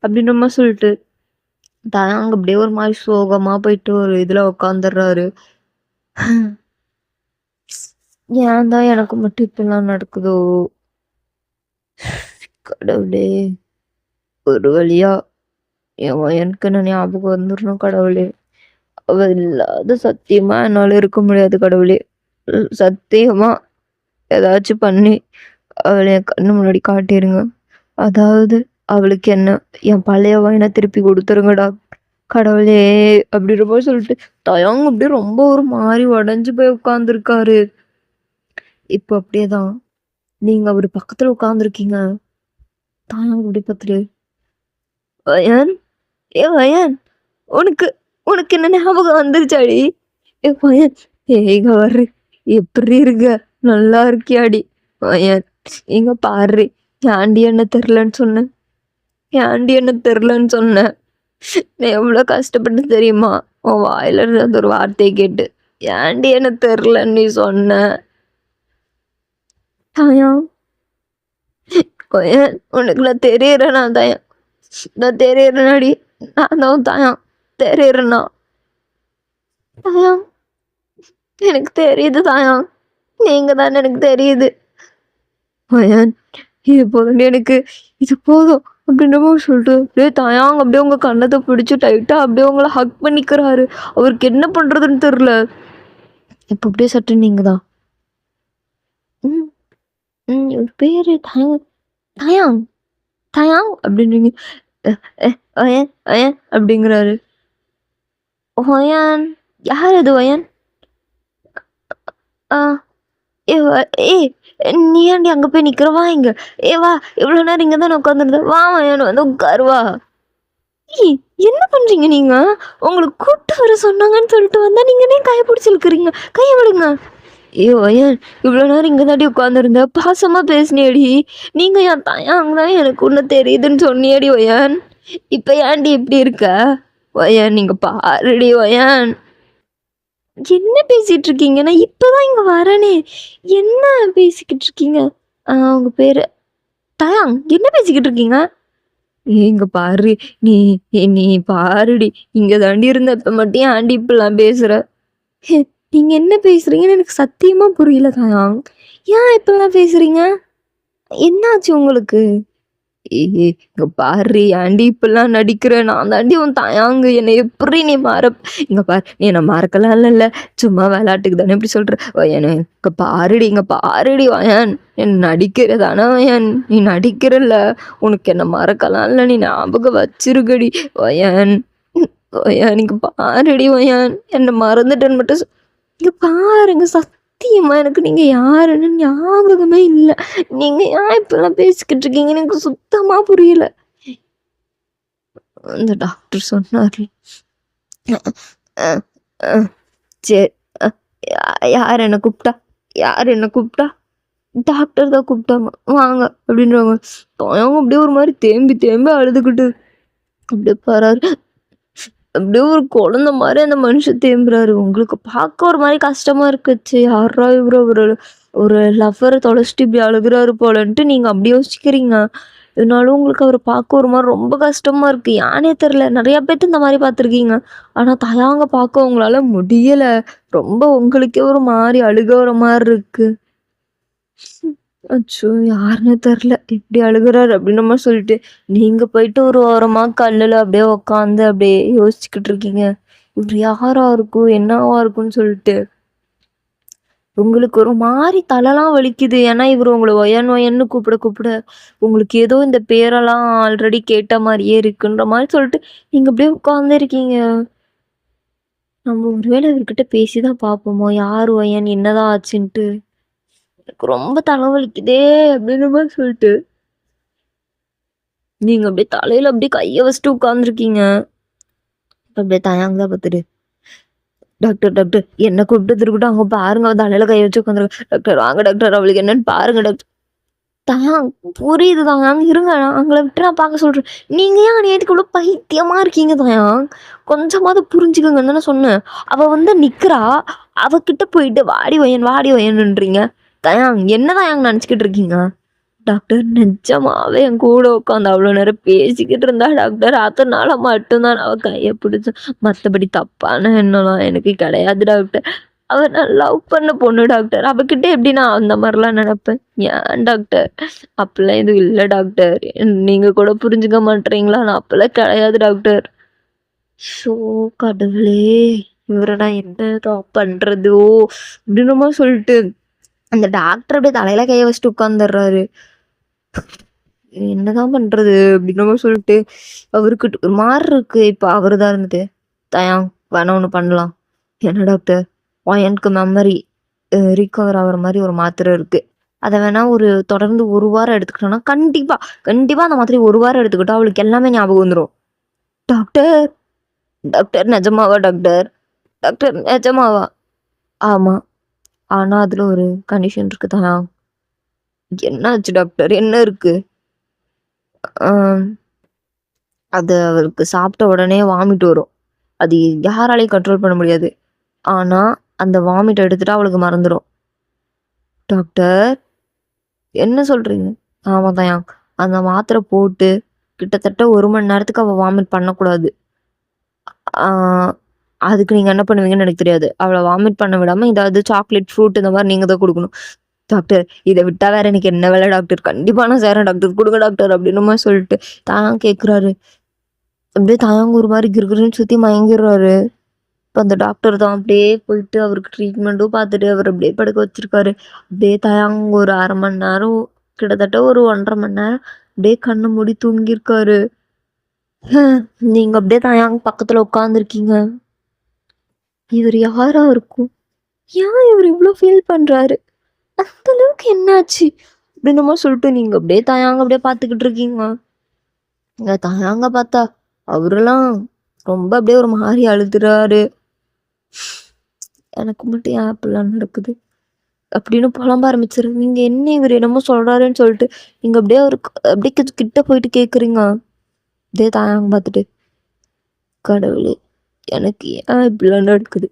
அப்படின்னு சொல்லிட்டு தாங்க அப்படியே ஒரு மாதிரி சோகமா போயிட்டு ஒரு இதுல உட்காந்துடுறாரு. ஏன் தான் எனக்கு மட்டும் இப்படிலாம் நடக்குதோ கடவுளே. ஒரு வழியா எனக்கு என்ன ஞாபகம் வந்துடணும் கடவுளே. அவ இல்லாத சத்தியமா என்னால இருக்க முடியாது கடவுளே. சத்தியமா ஏதாச்சும் பண்ணி அவளை என் கண்ணு முன்னாடி காட்டிருங்க. அதாவது அவளுக்கு என்ன என் பழைய வாயினை திருப்பி கொடுத்துருங்கடா கடவுளே அப்படின்ற போது சொல்லிட்டு தயங்க அப்படியே ரொம்ப ஒரு மாதிரி உடஞ்சு போய் உட்காந்துருக்காரு. இப்போ அப்படியேதான் நீங்க அவரு பக்கத்துல உட்காந்துருக்கீங்க. தயங்க அப்படி பார்த்துட்டு வயன் வயன் உனக்கு உனக்கு என்ன ஞாபகம் வந்துருச்சாடி? வயன் ஏங்க வர்ற எப்படி இருக்க? நல்லா இருக்கியாடி? வயன் இங்க பாரு. ஏன்டி என்ன தெரிலன்னு சொன்னேன். ஏன்டி என்ன தெரிலன்னு சொன்னேன். நான் எவ்வளோ கஷ்டப்பட்டு தெரியுமா உன் வாயில இருந்து அந்த ஒரு வார்த்தையை கேட்டு. ஏன்டி என்ன தெரிலன்னு நீ சொன்ன. தயம் உனக்கு நான் தெரியறேனா தயம்? நான் தெரியறேனாடி. நான் தான் தயம் தெரியறேனா? தயம் எனக்கு தெரியுது தயம். நீங்க தானே எனக்கு தெரியுது. வயன் இது போதும் எனக்கு. இது போதும் அப்படின்ற மாதிரி சொல்லிட்டு அப்படியே தயாங்க அப்படியே உங்க கண்ணத்தை பிடிச்சி டைட்டா அப்படியே உங்களை ஹக் பண்ணிக்கிறாரு. அவருக்கு என்ன பண்றதுன்னு தெரியல. இப்ப அப்படியே சட்டு நீங்க தான் ஒரு பேரு தயாங் தயாங் அப்படின்றீங்க. ஒயன் ஒயன் அப்படிங்கிறாரு. ஒயன் யார் அது ஒயன்? ஏ நீ ஏன்டி அங்க போய் நிக்கிற? வா இங்க. வா இவ்வளவு நேரம் இங்க தானே உட்காந்துருந்த. வா ஒயன் வந்து உட்காரு வா. ஏய், என்ன பண்றீங்க நீங்க? உங்களுக்கு கூட்டு வர சொன்னாங்கன்னு சொல்லிட்டு வந்தா நீங்க ஏன் கைய பிடிச்சு இழுக்குறீங்க? கைய விடுங்க. ஏய் வயன், இவ்வளோ நேரம் இங்க தாண்டி உட்காந்துருந்த, பாசமா பேசினியேடி. நீங்க என் தயாங்க தான் எனக்கு ஒண்ணு தெரியுதுன்னு சொன்னியேடி வயன். இப்ப ஏன்டி இப்படி இருக்க? வயன் நீங்க பாருடி வயன். என்ன பேசிட்டு இருக்கீங்க? நான் இப்பதான் இங்க வரேனே. என்ன பேசிக்கிட்டு இருக்கீங்க? உங்க பேரு தயாங். என்ன பேசிக்கிட்டு இருக்கீங்க? இங்க பாரு, நீ நீ பாருடி, இங்க தாண்டி இருந்த, இப்ப மட்டும் ஏன்டி இப்படிலாம் பேசுற? ஹே, நீங்க என்ன பேசுறீங்கன்னு எனக்கு சத்தியமா புரியல தயாங். ஏன் இப்படிலாம் பேசுறீங்க? என்னாச்சு உங்களுக்கு? இங்க பாரு, ஏன்டி இப்படிலாம் நடிக்கிற? நான் தாண்டி உன் தயாங்கு. என்னை எப்படி நீ இங்க பாரு, நீ என்ன மறக்கலாம் இல்ல, சும்மா விளையாட்டுக்கு தானே இப்படி சொல்ற. வயன் இங்க பாருடி வயன், என்ன நடிக்கிறதானே வயன், நீ நடிக்கிறல்ல, உனக்கு என்ன மறக்கலாம் இல்ல, நீ ஞாபகம் வச்சிருக்கடி வயன். வயன் இங்க பாருடி வயன், என்ன மறந்துட்டேன்னு மட்டும் இங்க பாருங்க, சத்தியமா எனக்கு நீங்க யாருன்னு ஞாபகமே இல்ல. நீங்க ஏன் இப்பெல்லாம் பேசிக்கிட்டு இருக்கீங்கன்னு எனக்கு சுத்தமா புரியல. அந்த டாக்டர் சொன்னாரு. அஹ் அஹ் சரி, யார் என்ன கூப்பிட்டா? யார் என்ன கூப்பிட்டா? டாக்டர் தான் கூப்பிட்டாங்க, வாங்க அப்படின்றாங்க. அவங்க அப்படியே ஒரு மாதிரி தேம்பி தேம்பி அழுதுகிட்டு அப்படியே பாரு, அப்படியே ஒரு குழந்தை மாதிரி அந்த மனுஷன் தேம்புறாரு. உங்களுக்கு பார்க்க ஒரு மாதிரி கஷ்டமா இருக்குச்சு. யாரா இவரு, ஒரு லவ்வரை தொலைச்சிட்டு இப்படி அழுகுறாரு போலன்ட்டு நீங்க அப்படி யோசிக்கிறீங்க. இதனாலும் உங்களுக்கு அவர் பார்க்க ஒரு மாதிரி ரொம்ப கஷ்டமா இருக்கு. யானே தெரில, நிறைய பேர்த்து இந்த மாதிரி பார்த்துருக்கீங்க. ஆனா தயாங்க பார்க்க உங்களால முடியல. ரொம்ப உங்களுக்கே ஒரு மாதிரி அழுக வர மாதிரி இருக்கு. அச்சோ! யாருன்னே தெரில. இப்படி அழுகுறாரு அப்படின்னு நம்ம சொல்லிட்டு, நீங்க போயிட்டு ஒரு ஓரமா கல்லுல அப்படியே உட்காந்து அப்படியே யோசிச்சுக்கிட்டு இருக்கீங்க. இவரு யாரா இருக்கும்? என்னவா இருக்கும்னு சொல்லிட்டு. உங்களுக்கு ஒரு மாரி தலைலாம் வலிக்குது. ஏன்னா இவரு உங்கள ஒயன் ஒயன்னு கூப்பிட, உங்களுக்கு ஏதோ இந்த பேரெல்லாம் ஆல்ரெடி கேட்ட மாரியே இருக்குன்ற மாரி சொல்லிட்டு, நீங்க அப்படியே உட்கார்ந்தே இருக்கீங்க. நம்ம ஒருவேளை இவர்கிட்ட பேசி தான் பார்ப்போமோ? யார் ஒயன்? என்னதான் ஆச்சுன்ட்டு? எனக்கு ரொம்ப தலைவலிக்குதே அப்படின்ற மாரி சொல்லிட்டு, நீங்க அப்படியே தலையில அப்படியே கைய வச்சுட்டு உட்கார்ந்துருக்கீங்க. அப்படியே தயங்குதா பார்த்துட்டு, டாக்டர் டாக்டர் என்ன கூப்பிட்டது இருக்கட்டும், அங்க பாருங்க அவ தலையில கை வச்சு உட்காந்துருக்கா. டாக்டர் வாங்க டாக்டர், அவளுக்கு என்னன்னு பாருங்க டாக்டர். தயாங் புரியுது தயாங், இருங்க அவங்கள விட்டு நான் பார்க்க சொல்றேன். நீங்க ஏன் நேத்துக்கு இவ்வளவு பைத்தியமா இருக்கீங்க தயாங்? கொஞ்சமாவது புரிஞ்சுக்கங்கன்னு தானே சொன்னேன். அவ வந்து நிக்கிறா, அவகிட்ட போயிட்டு வாடி வயன்ன்றீங்க. தயாங் என்ன தயாங் நினைச்சுக்கிட்டு இருக்கீங்க? டாக்டர் நிஜமாவே என் கூட உட்காந்து அவ்வளோ நேரம் பேசிக்கிட்டு இருந்தா டாக்டர். அதனால மட்டும்தான் அவ கையை பிடிச்சேன். மற்றபடி தப்பான எண்ணம்லாம் எனக்கு கிடையாது டாக்டர். அவ நான் லவ் பண்ண பொண்ணு டாக்டர். அவகிட்ட எப்படி நான் அந்த மாதிரிலாம் நினைப்பேன்? ஏன் டாக்டர்? அப்பெல்லாம் எதுவும் இல்லை டாக்டர். நீங்க கூட புரிஞ்சுக்க மாட்டீங்களா? நான் அப்பெல்லாம் கிடையாது டாக்டர். ஷோ கடவுளே, இவரை நான் என்னதான் பண்றதோ அப்படின்னு மாதிரி சொல்லிட்டு அந்த டாக்டர் அப்படியே தலையில கைய வச்சுட்டு உட்காந்துடுறாரு. என்னதான் பண்றது அப்படின்ற மாதிரி சொல்லிட்டு அவருக்கு ஒரு மாதிரி இருக்கு. இப்போ அவரு தான் இருந்துட்டு, தயாங் வேணா ஒன்று பண்ணலாம். என்ன டாக்டர்? எனக்கு மெமரி ரீகவர் ஆகிற மாதிரி ஒரு மாத்திரை இருக்கு. அதை வேணா தொடர்ந்து 1 வாரம் எடுத்துக்கிட்டோம்னா கண்டிப்பா அந்த மாதிரி 1 வாரம் எடுத்துக்கிட்டா அவளுக்கு எல்லாமே ஞாபகம் வந்துடும். டாக்டர் டாக்டர் நிஜமாவா டாக்டர்? டாக்டர் நிஜமாவா? ஆமா, ஆனா அதுல ஒரு கண்டிஷன் இருக்கு தயாங். என்னாச்சு டாக்டர்? என்ன இருக்கு? அது அவருக்கு சாப்பிட்ட உடனே வாமிட் வரும். அது யாராலையும் கண்ட்ரோல் பண்ண முடியாது. ஆனா அந்த வாமிட் எடுத்துட்டா அவளுக்கு மறந்துடும். டாக்டர் என்ன சொல்றீங்க? ஆமா தயாங், அந்த மாத்திரை போட்டு கிட்டத்தட்ட 1 மணி நேரத்துக்கு அவள் வாமிட் பண்ணக்கூடாது. அதுக்கு நீங்க என்ன பண்ணுவீங்கன்னு எனக்கு தெரியாது. அவளை வாமிட் பண்ண விடாம ஏதாவது சாக்லேட், ஃப்ரூட் இந்த மாதிரி நீங்க தான் கொடுக்கணும். டாக்டர் இதை விட்டா வேற எனக்கு என்ன வேலை டாக்டர்? கண்டிப்பா நான் சேரேன் டாக்டர், கொடுங்க டாக்டர் அப்படின்னு மாதிரி சொல்லிட்டு தாயாங் கேட்குறாரு. அப்படியே தாயாங் ஒரு மாதிரி கிருகிருன்னு சுத்தி மயங்கிடுறாரு. இப்போ அந்த டாக்டர் தான் அப்படியே போயிட்டு அவருக்கு ட்ரீட்மெண்ட்டும் பார்த்துட்டு அவர் அப்படியே படுக்க வச்சிருக்காரு. அப்படியே தயாங் ஒரு 1/2 மணி நேரம், கிட்டத்தட்ட ஒரு 1.5 மணி நேரம் அப்படியே கண்ணை மூடி தூங்கியிருக்காரு. நீங்க அப்படியே தயாங் பக்கத்துல உட்காந்துருக்கீங்க. இவர் யாரா இருக்கும்? ஏன் இவர் இவ்வளோ ஃபீல் பண்றாரு? அந்த அளவுக்கு என்னாச்சு அப்படின்னமோ சொல்லிட்டு நீங்க அப்படியே தயாங்க அப்படியே பார்த்துக்கிட்டு இருக்கீங்க. தயாங்க பார்த்தா அவரெல்லாம் ரொம்ப அப்படியே ஒரு மாதிரி அழுதுறாரு. எனக்கு மட்டும் ஏன் அப்படிலாம் நடக்குது அப்படின்னு புலம்ப ஆரம்பிச்சிரு. நீங்க என்ன இவர் என்னமோ சொல்றாருன்னு சொல்லிட்டு நீங்க அப்படியே ஒரு அப்படியே கிட்ட போயிட்டு கேக்குறீங்க. இதே தாயாங்க பார்த்துட்டு, கடவுளே எனக்கு ஏன் இப்படிலாம் நடக்குது.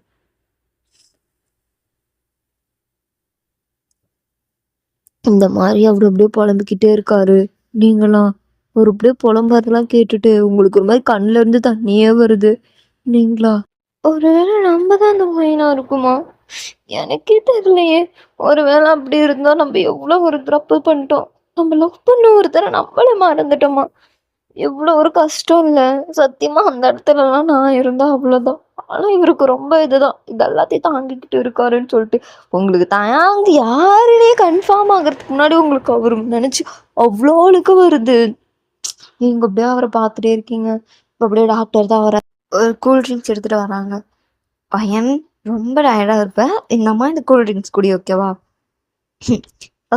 இந்த மாதிரி அவரு அப்படியே புலம்பிக்கிட்டே இருக்காரு. நீங்களாம் ஒரு அப்படியே புலம்புறதெல்லாம் கேட்டுட்டு உங்களுக்கு ஒரு மாதிரி கண்ணுல இருந்து தண்ணியே வருது. நீங்களா ஒருவேளை நம்ம தான் அந்த மைனா இருக்குமா? எனக்கே தெரியலையே. ஒருவேளை அப்படி இருந்தா நம்ம எவ்வளோ ஒரு தப்பு பண்ணிட்டோம். நம்ம லவ் பண்ண ஒருத்தரை நம்மளே மறந்துட்டோமா? எவ்வளோ ஒரு கஷ்டம் இல்ல. சத்தியமா அந்த இடத்துலலாம் நான் இருந்தா அவ்வளோதான். ஆனா இவருக்கு ரொம்ப இதுதான். இது எல்லாத்தையும் தாங்கிக்கிட்டு இருக்காருன்னு சொல்லிட்டு, உங்களுக்கு தயாங்க யாருன்னே கன்ஃபார்ம் ஆகுறதுக்கு முன்னாடி உங்களுக்கு அவரு நினைச்சு அவ்வளோ அழுக வருது. நீங்க அப்படியே அவரை பார்த்துட்டே இருக்கீங்க. இப்ப அப்படியே டாக்டர் தான் வர ஒரு கூல் ட்ரிங்க்ஸ் எடுத்துட்டு வராங்க. பையன் ரொம்ப டயர்டா இருப்ப. இந்தம்மா இந்த கூல் ட்ரிங்க்ஸ் குடி ஓகேவா?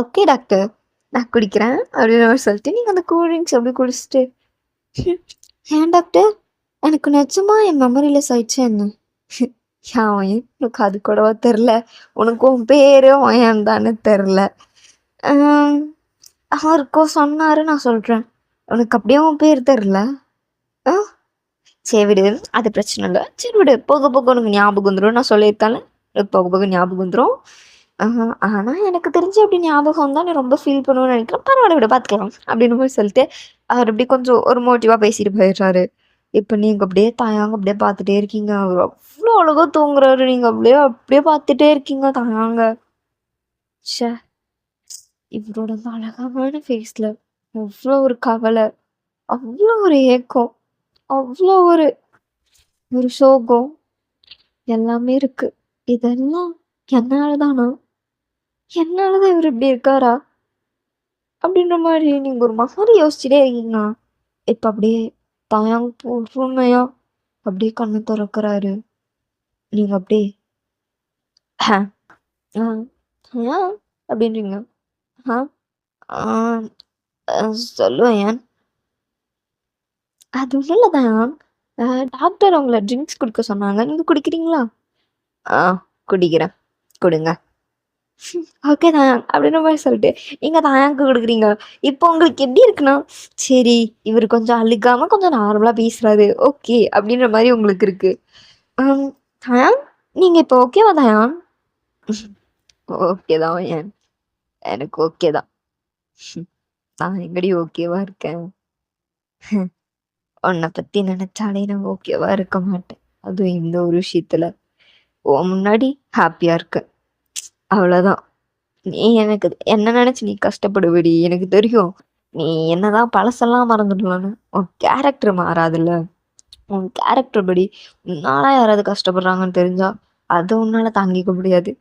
Okay doctor. நான் குடிக்கிறேன் அப்படின்னு சொல்லிட்டு நீங்க அந்த கூல் ட்ரிங்க்ஸ் அப்படியே குடிச்சிட்டு ஏன் டாக்டர் எனக்கு நிஜமா என் மெமரிலெஸ் ஆயிடுச்சு என்ன? ஏன் உனக்கு அது கூடவா தெரில? உனக்கு உன் பேரு ஏன் தானே தெரில. அவருக்கோ சொன்னாரு நான் சொல்கிறேன். உனக்கு அப்படியே உன் பேர் தெரில? ஆ சரி விடு, அது பிரச்சனை இல்லை. சரி விடு, போக போக உனக்கு ஞாபகம் வந்துடும். நான் சொல்லியிருக்கேன்ல, போக போக ஞாபகம் வந்துடும். ஆனால் எனக்கு தெரிஞ்சு அப்படி ஞாபகம் தான் நீ ரொம்ப ஃபீல் பண்ணுவேன்னு நினைக்கிறேன். பரவாயில்ல விட பார்த்துக்கலாம் அப்படின்னு போய் சொல்லிட்டு அவர் அப்படி கொஞ்சம் ஒரு மோட்டிவாக பேசிட்டு போயிடுறாரு. இப்போ நீங்கள் அப்படியே தாயாங்க அப்படியே பார்த்துட்டே இருக்கீங்க. அவர் அவ்வளோ அழகாக தூங்குறாரு. நீங்கள் அப்படியே அப்படியே பார்த்துட்டே இருக்கீங்க தாயாங்க. ச்சே, இவரோட அந்த அழகான ஃபேஸில் அவ்வளோ ஒரு கவலை, அவ்வளோ ஒரு ஏக்கம், அவ்வளோ ஒரு ஒரு சோகம் எல்லாமே இருக்கு. இதெல்லாம் என்னாலதானா? என்னாலதான் இவர் இப்படி இருக்காரா? அப்படின்ற மாதிரி நீங்க ஒரு மாதிரி யோசிச்சுட்டே இருக்கீங்க. இப்ப அப்படியே தாயாங்க பொறுமையா அப்படியே கண்ணு திறக்கிறாரு. நீங்க அப்படியே அப்படின்றீங்க. சொல்லுவேன் ஏன் அது ஒன்றும் இல்லை தான். டாக்டர் அவங்கள ட்ரிங்க்ஸ் குடிக்க சொன்னாங்க. நீங்க குடிக்கிறீங்களா? குடிக்கிறேன். கொடுங்க. ஓகே தான் அப்படின்ற மாதிரி சொல்லிட்டு நீங்க தாயாங்க கொடுக்குறீங்க. இப்போ உங்களுக்கு எப்படி இருக்குன்னா, சரி இவர் கொஞ்சம் அழுகாம கொஞ்சம் நார்மலா பேசுறாரு ஓகே அப்படின்ற மாதிரி உங்களுக்கு இருக்கு. தயான் நீங்க இப்போ ஓகேவா தயான்? ஓகே தான் ஏன் எனக்கு ஓகே தான். நான் எங்கடி ஓகேவா இருக்கேன்? உன்னை பத்தி நினைச்சாலே நான் ஓகேவா இருக்க மாட்டேன். அதுவும் இந்த ஒரு விஷயத்துல உன் முன்னாடி ஹாப்பியா இருக்க, அவ்வளவுதான். நீ எனக்கு என்ன நினைச்சு நீ கஷ்டப்படுவடி எனக்கு தெரியும். நீ என்னதான் பழசெல்லாம் மறந்துடலான்னு உன் கேரக்டர் மாறாதுல்ல. உன் கேரக்டர் படி உன்னால யாராவது கஷ்டப்படுறாங்கன்னு தெரிஞ்சா அதை உன்னால தாங்கிக்க முடியாது.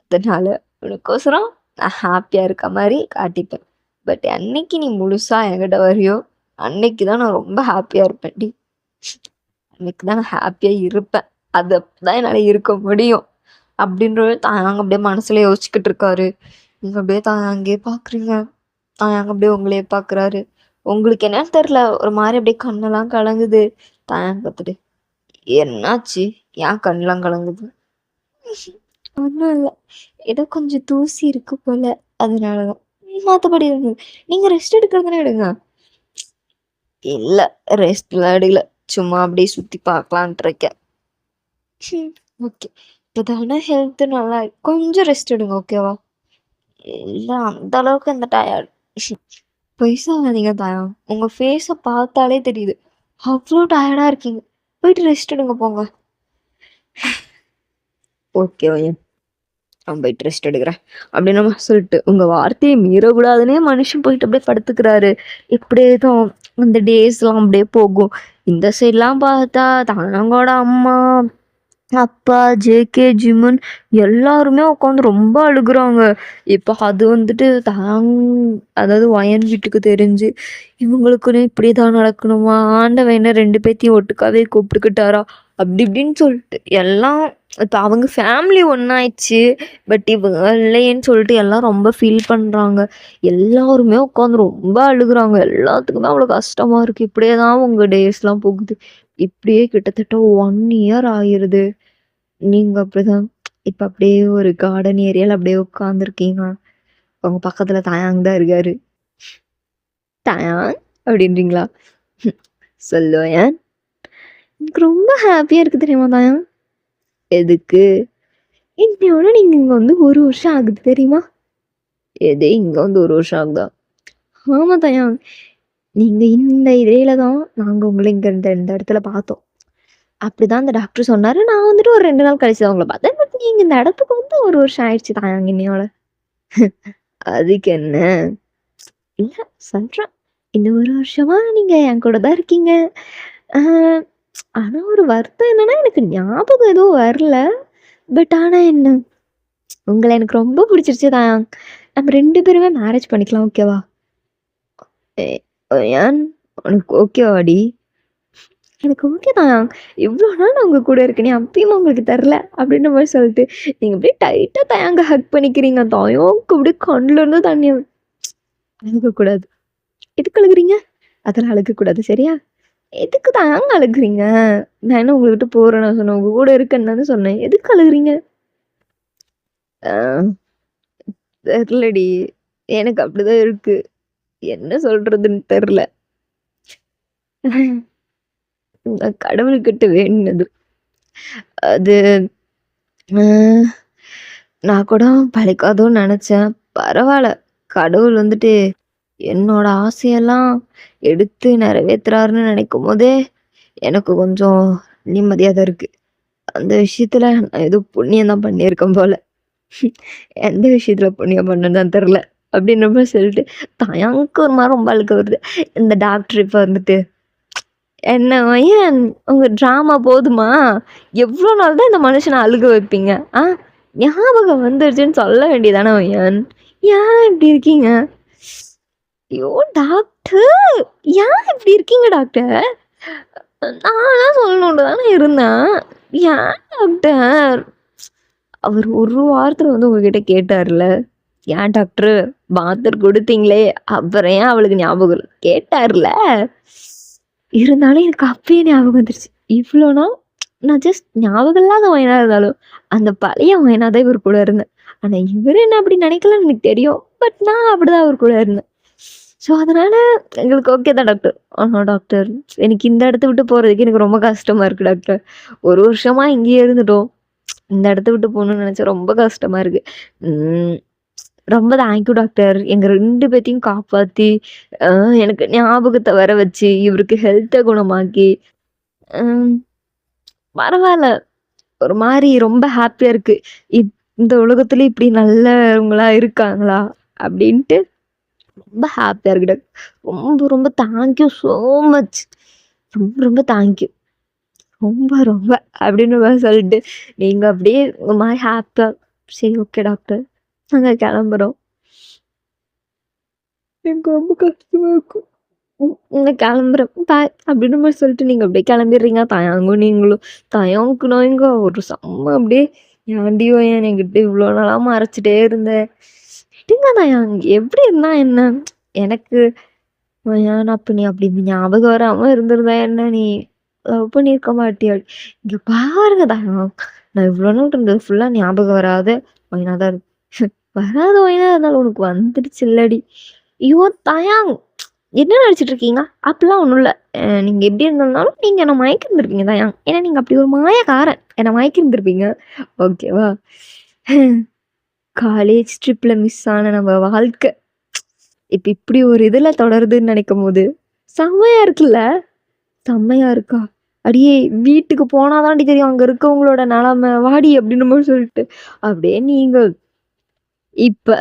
அதனால உனக்கோசரம் நான் ஹாப்பியா இருக்க மாதிரி காட்டிப்பேன். பட் அன்னைக்கு நீ முழுசா என்கிட்ட வரியோ அன்னைக்கு தான் நான் ரொம்ப ஹாப்பியா இருப்பேன் டி. அன்னைக்கு தான் நான் ஹாப்பியா இருப்பேன். அது அப்பதான் என்னால இருக்க முடியும் அப்படின்றது தாயாங்க அப்படியே மனசுல யோசிச்சுக்கிட்டு இருக்காரு. நீங்க அப்படியே தாயாங்கே பாக்குறீங்க. தாயாங்க அப்படியே உங்களையே பாக்குறாரு. உங்களுக்கு என்னன்னு தெரியல, ஒரு மாதிரி அப்படியே கண்ணெல்லாம் கலங்குது. தாயாங்க பார்த்துட்டு என்னாச்சு, ஏன் கண்ணெல்லாம் கலங்குது? ஒன்றும் இல்லை, ஏதோ கொஞ்சம் தூசி இருக்கு போல, அதனாலதான். மற்றபடி நீங்க ரெஸ்ட் எடுக்கிறதுனே எடுங்க. இல்லை ரெஸ்ட்லாம் எடுக்கல, சும்மா அப்படியே சுத்தி பார்க்கலான்ட்டு இருக்கேன். ஓகே, இப்போதானே ஹெல்த் நல்லா கொஞ்சம் ரெஸ்ட் எடுங்க ஓகேவா? இல்லை அந்த அளவுக்கு அந்த டயர்ட் பொய்சாதீங்க தாயா. உங்க ஃபேஸை பார்த்தாலே தெரியுது அவ்வளோ டயர்டா இருக்கீங்க. போயிட்டு ரெஸ்ட் எடுங்க போங்க. ஓகேவா நான் போயிட்டு ரெஸ்ட் எடுக்கிறேன் அப்படின்னு நம்ம சொல்லிட்டு உங்க வார்த்தையை மீறக்கூடாதுன்னே மனுஷன் போயிட்டு அப்படியே படுத்துக்கிறாரு. இப்படியே தான் அந்த டேஸ்லாம் அப்படியே போகும். இந்த சைட்லாம் பார்த்தா தானங்கோட அம்மா அப்பா, ஜேகே, ஜிமின் எல்லாருமே உட்காந்து ரொம்ப அழுகுறாங்க. இப்ப அது வந்துட்டு அதாவது வயன் வீட்டுக்கு தெரிஞ்சு, இவங்களுக்குன்னு இப்படிதான் நடக்கணுமா? ஆண்டவன் என்ன 2 பேத்தையும் ஒட்டுக்காவே கூப்பிட்டுக்கிட்டாரா? அப்படி இப்படின்னு சொல்லிட்டு எல்லாம் இப்ப அவங்க ஃபேமிலி ஒண்ணாயிடுச்சு. பட் இவங்க இல்லையேன்னு சொல்லிட்டு எல்லாம் ரொம்ப ஃபீல் பண்றாங்க. எல்லாருமே உட்காந்து ரொம்ப அழுகுறாங்க. எல்லாத்துக்குமே அவ்வளோ கஷ்டமா இருக்கு. இப்படியே தான் உங்க டேஸ்லாம் போகுது. இப்படியே கிட்டத்தட்ட 1 இயர் ஆயிருது. நீங்க அப்படிதான் இப்ப அப்படியே ஒரு கார்டன் ஏரியால அப்படியே உட்காந்துருக்கீங்க. உங்க பக்கத்துல தாயாங் தான் இருக்காரு. "தாயாங்" அப்படின்றீங்களா? சொல்லுவேன். எனக்கு ரொம்ப ஹாப்பியா இருக்கு தெரியுமா தாயாங்? எதுக்கு? இன்னையோட நீங்க இங்க வந்து 1 வருஷம் ஆகுது தெரியுமா? எது இங்க வந்து 1 வருஷம் ஆகுதா? ஆமா தாயாங். நீங்க இந்த இடையில தான் நாங்க உங்கள இங்க இந்த இடத்துல பார்த்தோம். அப்படிதான் அந்த டாக்டர் சொன்னாரு. நான் வந்துட்டு ஒரு 2 நாள் கழிச்சு தான் உங்கள பார்த்தேன். பட் நீங்க இந்த இடத்துக்கு வந்து 1 வருஷம் ஆயிடுச்சு தாயாங் இன்னையோட. அதுக்கு என்ன? இல்ல சொல்றேன். இந்த 1 வருஷமா நீங்க என் கூட தான் இருக்கீங்க. அ ஆனா ஒரு வருத்தம் என்னன்னா, எனக்கு ஞாபகம் எதுவும் வரல. பட் ஆனா என்ன, உங்கள எனக்கு ரொம்ப பிடிச்சிருச்சு தான். நம்ம 2 பேருமே மேரேஜ் பண்ணிக்கலாம் ஓகேவா? எ ஏன் உனக்கு ஓகேவாடி? எனக்கு ஓகே தான். இவ்ளோ நாள் நான் உங்க கூட இருக்கேனே, அப்பயும் உங்களுக்கு தரல. அப்படின்ற மாரி சொல்லிட்டு, நீங்க அப்படியே டைட்டா தயங்க ஹக் பண்ணிக்கிறீங்க. தயவுக்கு அப்படியே கண்ல இருந்து தண்ணி அழுகக்கூடாது. எதுக்கு அழுகுறீங்க? அதெல்லாம் அழுகக்கூடாது சரியா? எதுக்கு தாங்க அழுகுறீங்க? நான் என்ன உங்கள விட்டு போறேனா சொன்னேன்? உங்க கூட இருக்கேன்னு தானே சொன்னேன். எதுக்கு அழுகுறீங்க? ஆ தெர்லடி. எனக்கு அப்படிதான் இருக்கு. என்ன சொல்றதுன்னு தெர்ல. நான் கடவுள்கிட்ட வேண்டுனது. அது அ நான் கூட பலிக்காதோன்னு நெனச்சேன். பரவால்ல. கடவுள் வந்துட்டு என்னோட ஆசையெல்லாம் எடுத்து நிறைவேத்துறாருன்னு நெனைக்கும்போதே, எனக்கு கொஞ்சம் நிம்மதியா தான் இருக்கு. அந்த விஷயத்துல நான் ஏதோ புண்ணியம் தான் பண்ணியிருக்கேன் போல. எந்த விஷயத்துல புண்ணியம் பண்ணேன்னு தான் தெரியல. அப்படின்ற மாரி சொல்லிட்டு, எனக்கு ஒரு மாரி ரொம்ப அழுக வருது. இந்த டாக்டர் இப்ப வந்துட்டு, "என்ன ஏன் உங்க ட்ராமா போதுமா? எவ்ளோ நாள் தான் இந்த மனுஷன அழுக வைப்பீங்க? ஆ ஞாபகம் வந்துருச்சுன்னு சொல்ல வேண்டியதானே ஏன்? ஏன் இப்படி இருக்கீங்க?" ஐயோ! டாக்டர் ஏன் இப்படி இருக்கீங்க டாக்டர்? நான்லாம் சொல்லணும்னு தானே இருந்தேன். ஏன் டாக்டர்? அவர் ஒரு வாரத்துல வந்து உங்ககிட்ட கேட்டார்ல. "ஏன் டாக்டரு மாத்திரை குடுத்தீங்களே, அப்புறம் ஏன் அவளுக்கு ஞாபகம் இல்ல?" கேட்டார்ல. இருந்தாலும் எனக்கு அப்பயே ஞாபகம் வந்துருச்சு. இவ்ளோ நாள் நான் ஜஸ்ட் ஞாபகம் இல்லாத வயனா இருந்தாலும், அந்த பழைய வயனா தான் இவர் கூட இருந்தேன். ஆனா இவரு என்ன அப்படி நினைக்கலன்னு எனக்கு தெரியும். பட் நான் அப்படிதான் அவர் கூட இருந்தேன். ஸோ அதனால எங்களுக்கு ஓகே தான் டாக்டர். ஆனா டாக்டர் எனக்கு இந்த இடத்த விட்டு போறதுக்கு எனக்கு ரொம்ப கஷ்டமா இருக்கு டாக்டர். 1 வருஷமா இங்கேயே இருந்துட்டோம். இந்த இடத்த விட்டு போகணும்னு நெனச்சா ரொம்ப கஷ்டமா இருக்கு. ம். ரொம்ப தேங்க்யூ டாக்டர். எங்க 2 பேத்தையும் காப்பாத்தி, அ எனக்கு ஞாபகத்த வர வச்சு, இவருக்கு ஹெல்த்த குணமாக்கி, ம் பரவால்ல. ஒரு மாரி ரொம்ப ஹாப்பியா இருக்கு. இந்த உலகத்திலே இப்படி நல்லவங்களா இருக்காங்களா? அப்படின்ட்டு ரொம்ப ஹாப்பியா இருக்கு டாக்டர். ரொம்ப ரொம்ப தேங்க்யூ ஸோ மச். ரொம்ப ரொம்ப தேங்க்யூ. ரொம்ப ரொம்ப அப்படின்னு மாரி சொல்லிட்டு, நீங்க அப்படியே ஒரு மாரி ஹாப்பியா சரி ஓகே டாக்டர். நாங்க கெளம்புறோம். எனக்கு ரொம்ப கஷ்டமா இருக்கும். நான் கெளம்புறேன். பாய் அப்படின்னு மாரி சொல்லிட்டு நீங்க அப்படியே கெளம்பிடுறீங்க. தயங்கும் நீங்களும். தயங்குக்கு நான் எங்க ஒரு செம்ம அப்படியே ஏன்டி ஏன் என்கிட்ட இவ்வளோ நாளா மறைச்சிட்டே இருந்த? விடுங்க தயங் எப்படி இருந்தா என்ன? எனக்கு ஏன் அப்ப நீ அப்படி ஞாபகம் வராம இருந்திருந்தா என்ன? நீ லவ் பண்ணியிருக்க மாட்டியா? இங்க பாருங்க தயங் நான் இவ்வளோ நாள் இருந்தது ஃபுல்லா ஞாபகம் வராத ஒயினா தான் இருக்கு. வராத ஒயினா இருந்தாலும் உனக்கு வந்துடுச்சு இல்லடி? ஐயோ! தயாங் என்ன நடிச்சிட்டு இருக்கீங்க? அப்படிலாம் ஒண்ணும் இல்ல. நீங்க எப்படி இருந்திருந்தாலும் நீங்க என்ன மயக்கி இருந்திருப்பீங்க தயாங். ஏன்னா நீங்க அப்படி ஒரு மாயக்காரன். என்ன மயக்கி இருந்திருப்பீங்க. ஓகேவா? காலேஜ் ட்ரிப்ல மிஸ் ஆன நம்ம வாழ்க்கை. இப்ப இப்படி ஒரு இதுல தொடருதுன்னு நெனைக்கும்போது, செம்மையா இருக்குல்ல? செம்மையா இருக்கா? "அடியே வீட்டுக்கு போனா தான்டி தெரியும் அங்க இருக்கவங்களோட நெலைமை. வாடி" அப்படின்ற மாரி சொல்லிட்டு, அப்படியே நீங்க இப்ப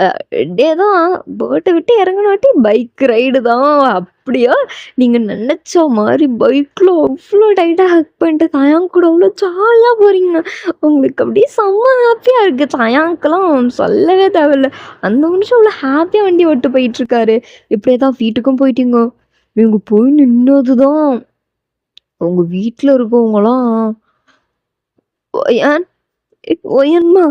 டே தான் போட்ட விட்டு இறங்குனாட்டி பைக் ரைடு தான். அப்படியா நீங்க நெனச்ச மாரி பைக்ல அவ்ளோ டைட்டா ஹக் பண்ணிட்டு தயாங் கூட அவ்ளோ ஜாலியா போறீங்க. உங்களுக்கு அப்படியே செம்ம ஹாப்பியா இருக்கு. தயாங்க்குலாம் சொல்லவே தேவையில்ல. அந்த மனுஷன் அவ்ளோ ஹாப்பியா வண்டி ஓட்டு போயிட்டுருக்காரு. இப்படியே தான் வீட்டுக்கும் போயிட்டீங்க. நீங்க போய் நின்னதுதான் உங்க வீட்ல இருக்கவங்கலாம் "ஒயான் ஒயன்மா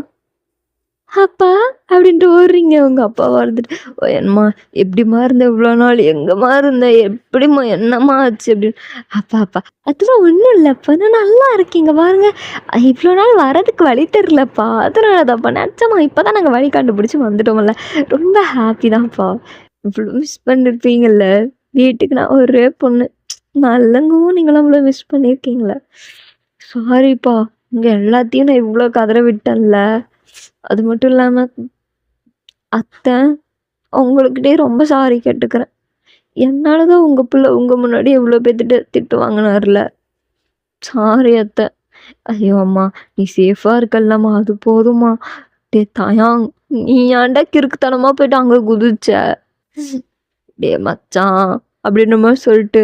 அப்பா" அப்படின்ட்டு ஓடுறீங்க. உங்க அப்பாவா இருந்துட்டு, "ஒயன்மா எப்படிம்மா இருந்த இவ்வளோ நாள்? எங்கம்மா இருந்த? எப்படிம்மா என்னம்மா ஆச்சு?" அப்படின்னு. "அப்பா அப்பா அதெல்லாம் ஒண்ணும் இல்லப்பா. நான் நல்லா இருக்கேன். இங்க பாருங்க. இவ்வளோ நாள் வரதுக்கு வழி தெரியலப்பா. அதனால தான்ப்பா. நிஜமா இப்பதான் நாங்க வழி கண்டுபிடிச்சு வந்துட்டோம்ல. ரொம்ப ஹாப்பி தான்ப்பா. இவ்வளோ மிஸ் பண்ணிருப்பீங்கல்ல. வீட்டுக்கு நான் ஒரே பொண்ணு. நல்லங்கவும் நீங்களாம் இவ்வளோ மிஸ் பண்ணியிருக்கீங்களே. சாரிப்பா. இங்க எல்லாத்தையும் நான் இவ்வளோ கதற விட்டேன்ல. அது மட்டும் இல்லாம அத்தை, உங்களுக்கிட்டயே ரொம்ப சாரி கேட்டுக்கிறேன். என்னால தான் உங்க புள்ள உங்க முன்னாடி எவ்வளோ பேத்துட்ட திட்டு வாங்குனார்ல. சாரி அத்தை. ஐயோ அம்மா! நீ சேஃபா இருக்கல்லம்மா. அது போதும்மா. டேய் தயாங், நீ ஏன்டா கிறுக்குத்தனமா போயிட்டு அங்க குதிச்ச? டேய் மச்சான் அப்படின்ற மாதிரி சொல்லிட்டு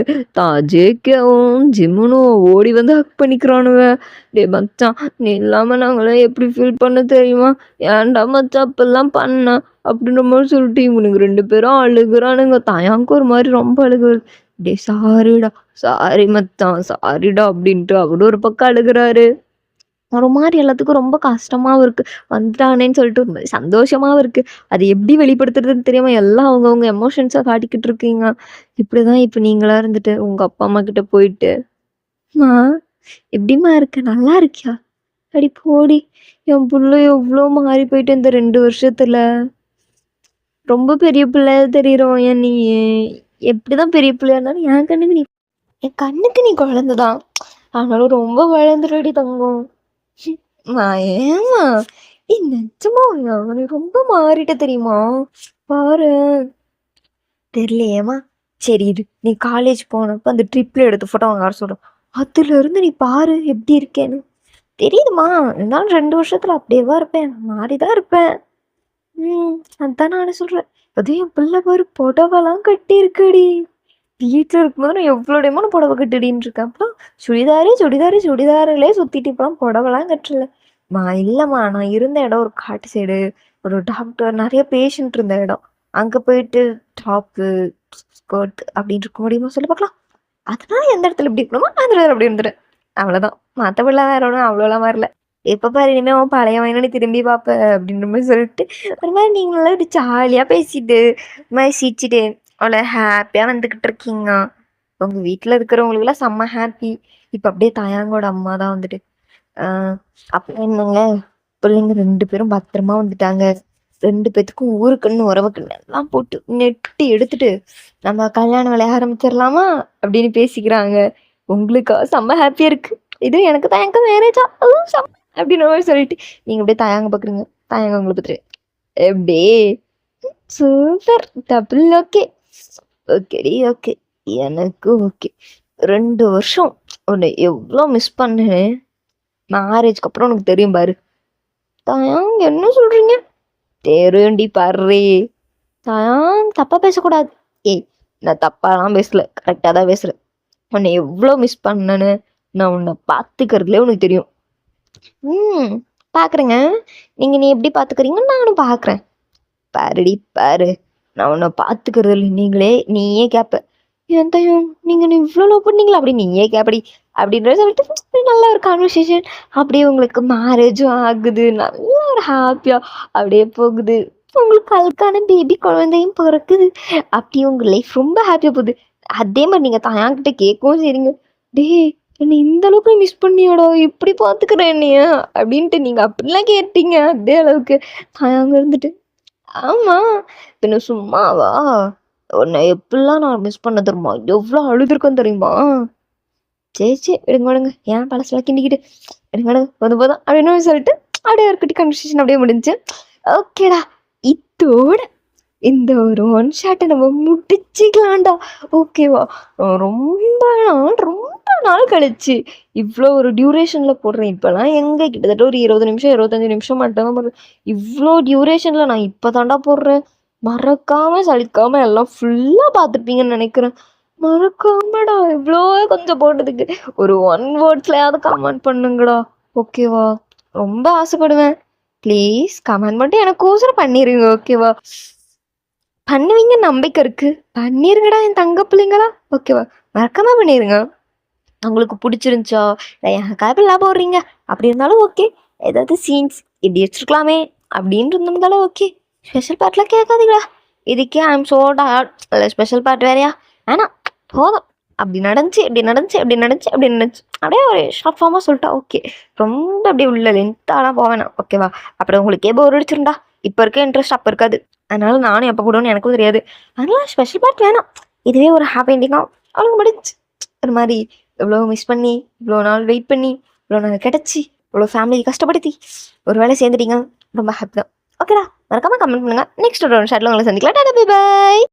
ஜேகேவும் ஜிம்முனும் ஓடி வந்து ஹக் பண்ணிக்கிறானுவ. டேய் மச்சான் நீ இல்லாம நாங்களாம் எப்படி ஃபீல் பண்ண தெரியுமா? ஏன்டா மச்சான் அப்பெல்லாம் பண்ண அப்படின்ற மாதிரி சொல்லிட்டு இவனுங்க 2 பேரும் அழுகுறானுங்க. தயாங்க்கு ஒரு மாதிரி ரொம்ப அழுகு வருது. டேய் சாரிடா, சாரி மச்சான், சாரிடா அப்படின்ட்டு அவரும் ஒரு பக்கம் அழுகுறாரு. ஒரு மாரி எல்லாத்துக்கும் ரொம்ப கஷ்டமாவும் இருக்கு. வந்துட்டானேன்னு சொல்லிட்டு ஒரு மாரி சந்தோஷமாவும் இருக்கு. அது எப்படி வெளிப்படுத்துறதுன்னு தெரியாம எல்லாம் அவங்கவங்க எமோஷன்ஸா காட்டிக்கிட்டு இருக்கீங்க. இப்படிதான் இப்ப நீங்களா இருந்துட்டு உங்க அப்பா, அம்மா கிட்ட போயிட்டு, "அம்மா எப்படிம்மா இருக்க? நல்லா இருக்கியா?" அடி போடி! என் புள்ள எவ்ளோ மாறி போயிட்ட இந்த 2 வருஷத்துல. ரொம்ப பெரிய பிள்ளையா தெரியிறோம் ஏன் நீயி. எப்படிதான் பெரிய பிள்ளையா இருந்தாலும் என் கண்ணுக்கு நீ குழந்தை தான். ஆனாலும் ரொம்ப வளர்ந்துட்டடி தங்கம். நான் ஏம்மா? நிஜமா நீ ரொம்ப மாறிட்ட தெரியுமா? பாரு. தெரியலையேம்மா. சரி இரு. நீ காலேஜ் போனப்ப அந்த ட்ரிப்ல எடுத்த ஃபோட்டோ அவங்க யார் சொல்றோம். அதுலருந்து நீ பாரு எப்படி இருக்கேன்னு. தெரியுதும்மா. இருந்தாலும் 2 வருஷத்துல அப்படியேவா இருப்பேன். மாறி தான் இருப்பேன். அதான் நானும் சொல்றேன். அதுவும் என் பிள்ளை பாரு புடவைலாம் கட்டியிருக்குடி. வீட்ல இருக்கும்போது நான் எவ்வளோ டைமா புடவை கட்டுடின்னு இருக்கேன். அப்பலாம் சுடிதாரிலே சுத்திட்டு இப்பலாம் புடவைலாம் கட்டல. இல்லம்மா நான் இருந்த இடம் ஒரு காட்டு சைடு. ஒரு டாக்டர் நெறைய பேஷண்ட் இருந்த இடம். அங்க போயிட்டு டாப்பு, ஸ்கர்ட் அப்படின்னு இருக்க முடியுமா சொல்லு பார்க்கலாம்? அதனால எந்த இடத்துல இப்படி இருக்கணுமோ அந்த இடத்துல அப்படி இருந்துட்டேன். அவ்வளோதான். மத்தபடிலாம் வேற ஒண்ணும் அவ்வளோலாம் வரல. எப்ப பாரு இனிமே உன் பழைய வயன திரும்பி பார்ப்ப அப்படின்ற மாரி சொல்லிட்டு, ஒரு மாரி நீங்கலாம் இப்படி ஜாலியா பேசிட்டு, ஒரு மாரி சிரிச்சுட்டு, அவ்வளோ ஹாப்பியா வந்துகிட்டு இருக்கீங்க. உங்க வீட்ல இருக்கிறவங்களுக்குலாம் செம்ம ஹாப்பி. இப்ப அப்படியே தயாங்கோட அம்மா தான் வந்துட்டு, ஆ அப்புறம் என்னங்க, பிள்ளைங்க 2 பேரும் பத்திரமா வந்துட்டாங்க. 2 பேத்துக்கும் ஊருக்குன்னு உறவுக்குன்னு எல்லாம் போட்டு நெட்டி எடுத்துட்டு, நம்ம கல்யாண வேலைய ஆரம்பிச்சிடலாமா? அப்படின்னு பேசிக்கிறாங்க. உங்களுக்கா செம்ம ஹாப்பியா இருக்கு. இது எனக்கு தயங்க மேரேஜா? செம்ம அப்படின்ற மாரி சொல்லிட்டு, நீங்க அப்படியே தயங்க பார்க்குறீங்க. தயங்க உங்கள பார்த்துட்டு, எப்படி? சூப்பர்! Double okay. ஓகேடி ஓகே. எனக்கு ஓகே. 2 வருஷம் உன்னை எவ்ளோ மிஸ் பண்ணேன். மேரேஜ்க்கு அப்புறம் உனக்கு தெரியும் பாரு. தயாங் என்ன சொல்றீங்க? தெரியும்டி பார்றி. தயாங் தப்பா பேசக்கூடாது. ஏய் நான் தப்பாலாம் பேசல. கரெக்டா தான் பேசுறேன். உன்னை எவ்ளோ மிஸ் பண்ணேன்னு நான் உன்னை பார்த்துக்கிறதுலே உனக்கு தெரியும். பார்க்குறேங்க. நீ எப்படி பார்த்துக்கிறீங்கன்னு நானும் பார்க்குறேன். பாருடி பாரு. நான் உன்னை பார்த்துக்கிறதில்ல நீயே கேட்ப. "ஏன் தயம் நீங்க என்ன இவ்ளோ லவ் பண்ணீங்களா?" அப்படி நீயே கேப்படி. அப்படின்றத சொல்லிட்டு நல்ல ஒரு கான்வர்சேஷன். அப்படியே உங்களுக்கு மேரேஜும் ஆகுது. நல்ல ஒரு ஹாப்பியா அப்படியே போகுது. உங்களுக்கு அழகான பேபி குழந்தையும் பொறக்குது. அப்படியே உங்க லைஃப் ரொம்ப ஹாப்பியா போகுது. அதே மாரி நீங்க தயாங்கிட்ட கேட்கவும் செய்றீங்க. "டேய் என்னை இந்த அளவுக்கு மிஸ் பண்ணியாடா? இப்படி பார்த்துக்கிற என்னைய?" அப்படின்ட்டு நீங்க அப்படிலாம் கேட்டீங்க. அதே அளவுக்கு தயாங்க இருந்துட்டு, "ஆமா, பின்ன சும்மாவா? உன்னை எப்படிலாம் நான் மிஸ் பண்ண தெரியுமா? எவ்வளோ அழுதுருக்கேன் தெரியுமா? சரி, சரி விடுங்க, விடுங்க. ஏன் பழசெல்லாம் கிண்டிக்கிட்டு? விடுங்க, விடுங்க. போதும், போதும்." அப்படின்னு சொல்லிட்டு அப்படியே ஒரு குட்டி கன்வர்சேஷன் அப்படியே முடிஞ்சுச்சு. ஓகேடா. இத்தோட இந்த ஒரு ஒன் ஷாட்டை நம்ம முடிச்சுக்கலாம்டா. ஓகேவா? ரொம்ப நாள் கழிச்சு இவ்வளோ ஒரு டியூரேஷனில் போடுறேன். இப்போலாம் எங்கே கிட்டத்தட்ட ஒரு 20 நிமிஷம் 25 நிமிஷம் மட்டும் தான் போடுறேன். இவ்வளோ டியூரேஷனில் நான் இப்போ தாண்டா போடுறேன். மறக்காம சலிக்காம எல்லாம் ஃபுல்லாக பார்த்துருப்பீங்கன்னு நினைக்கிறேன். மறக்காமடா இவ்வளோ கொஞ்சம் போட்டதுக்கு ஒரு 1 வேர்ட்ஸ்லையாவது கமெண்ட் பண்ணுங்கடா. ஓகேவா? ரொம்ப ஆசைப்படுவேன். ப்ளீஸ் கமெண்ட் மட்டும் எனக்கோசரம் பண்ணிடுங்க. ஓகேவா? பண்ணுவீங்க நம்பிக்கை இருக்கு. பண்ணிருங்கடா என் தங்க பிள்ளைங்களா. ஓகேவா? மறக்காம பண்ணிருங்க. உங்களுக்கு பிடிச்சிருந்துச்சா இல்லை என் கதைலாம் போடுறீங்க அப்படி இருந்தாலும் ஓகே. ஏதாவது சீன்ஸ் இப்படி வச்சிருக்கலாமே அப்படின்னு இருந்தாலும் ஓகே. ஸ்பெஷல் பார்ட்லாம் கேட்காதீங்களா. இதுக்கே ஐம் சோ டயர்ட். இல்லை ஸ்பெஷல் பார்ட் வேறையா? ஆனால் போதும். அப்படி நடந்துச்சு அப்படியே ஒரு ஷார்ட் ஃபார்மாக சொல்லிட்டா ஓகே. ரொம்ப அப்படியே உள்ள லென்த்தாலாம் போவேணாம். ஓகேவா? அப்புறம் உங்களுக்கே போர் அடிச்சிருந்தா இப்போ இருக்க இன்ட்ரெஸ்ட் அப்போ இருக்காது. அதனால நானும் எப்போ போடுவேன்னு எனக்கும் தெரியாது. அதனால ஸ்பெஷல் பார்ட் வேணாம். இதுவே ஒரு ஹாப்பி எண்டிங்காக அவளுக்கு முடிச்சு ஒரு மாதிரி இவ்வளோ மிஸ் பண்ணி இவ்வளோ நாள் வெயிட் பண்ணி இவ்வளோ நாள் கிடச்சி இவ்வளோ ஃபேமிலி கஷ்டப்படுத்தி ஒரு வேலை சேர்ந்துட்டீங்க. ரொம்ப ஹாப்பி தான். ஓகேடா, மறக்காம கமெண்ட் பண்ணுங்கள். நெக்ஸ்ட் ஒரு ஷாட்டில் உங்களை சந்திக்கலாம். Tata bye bye.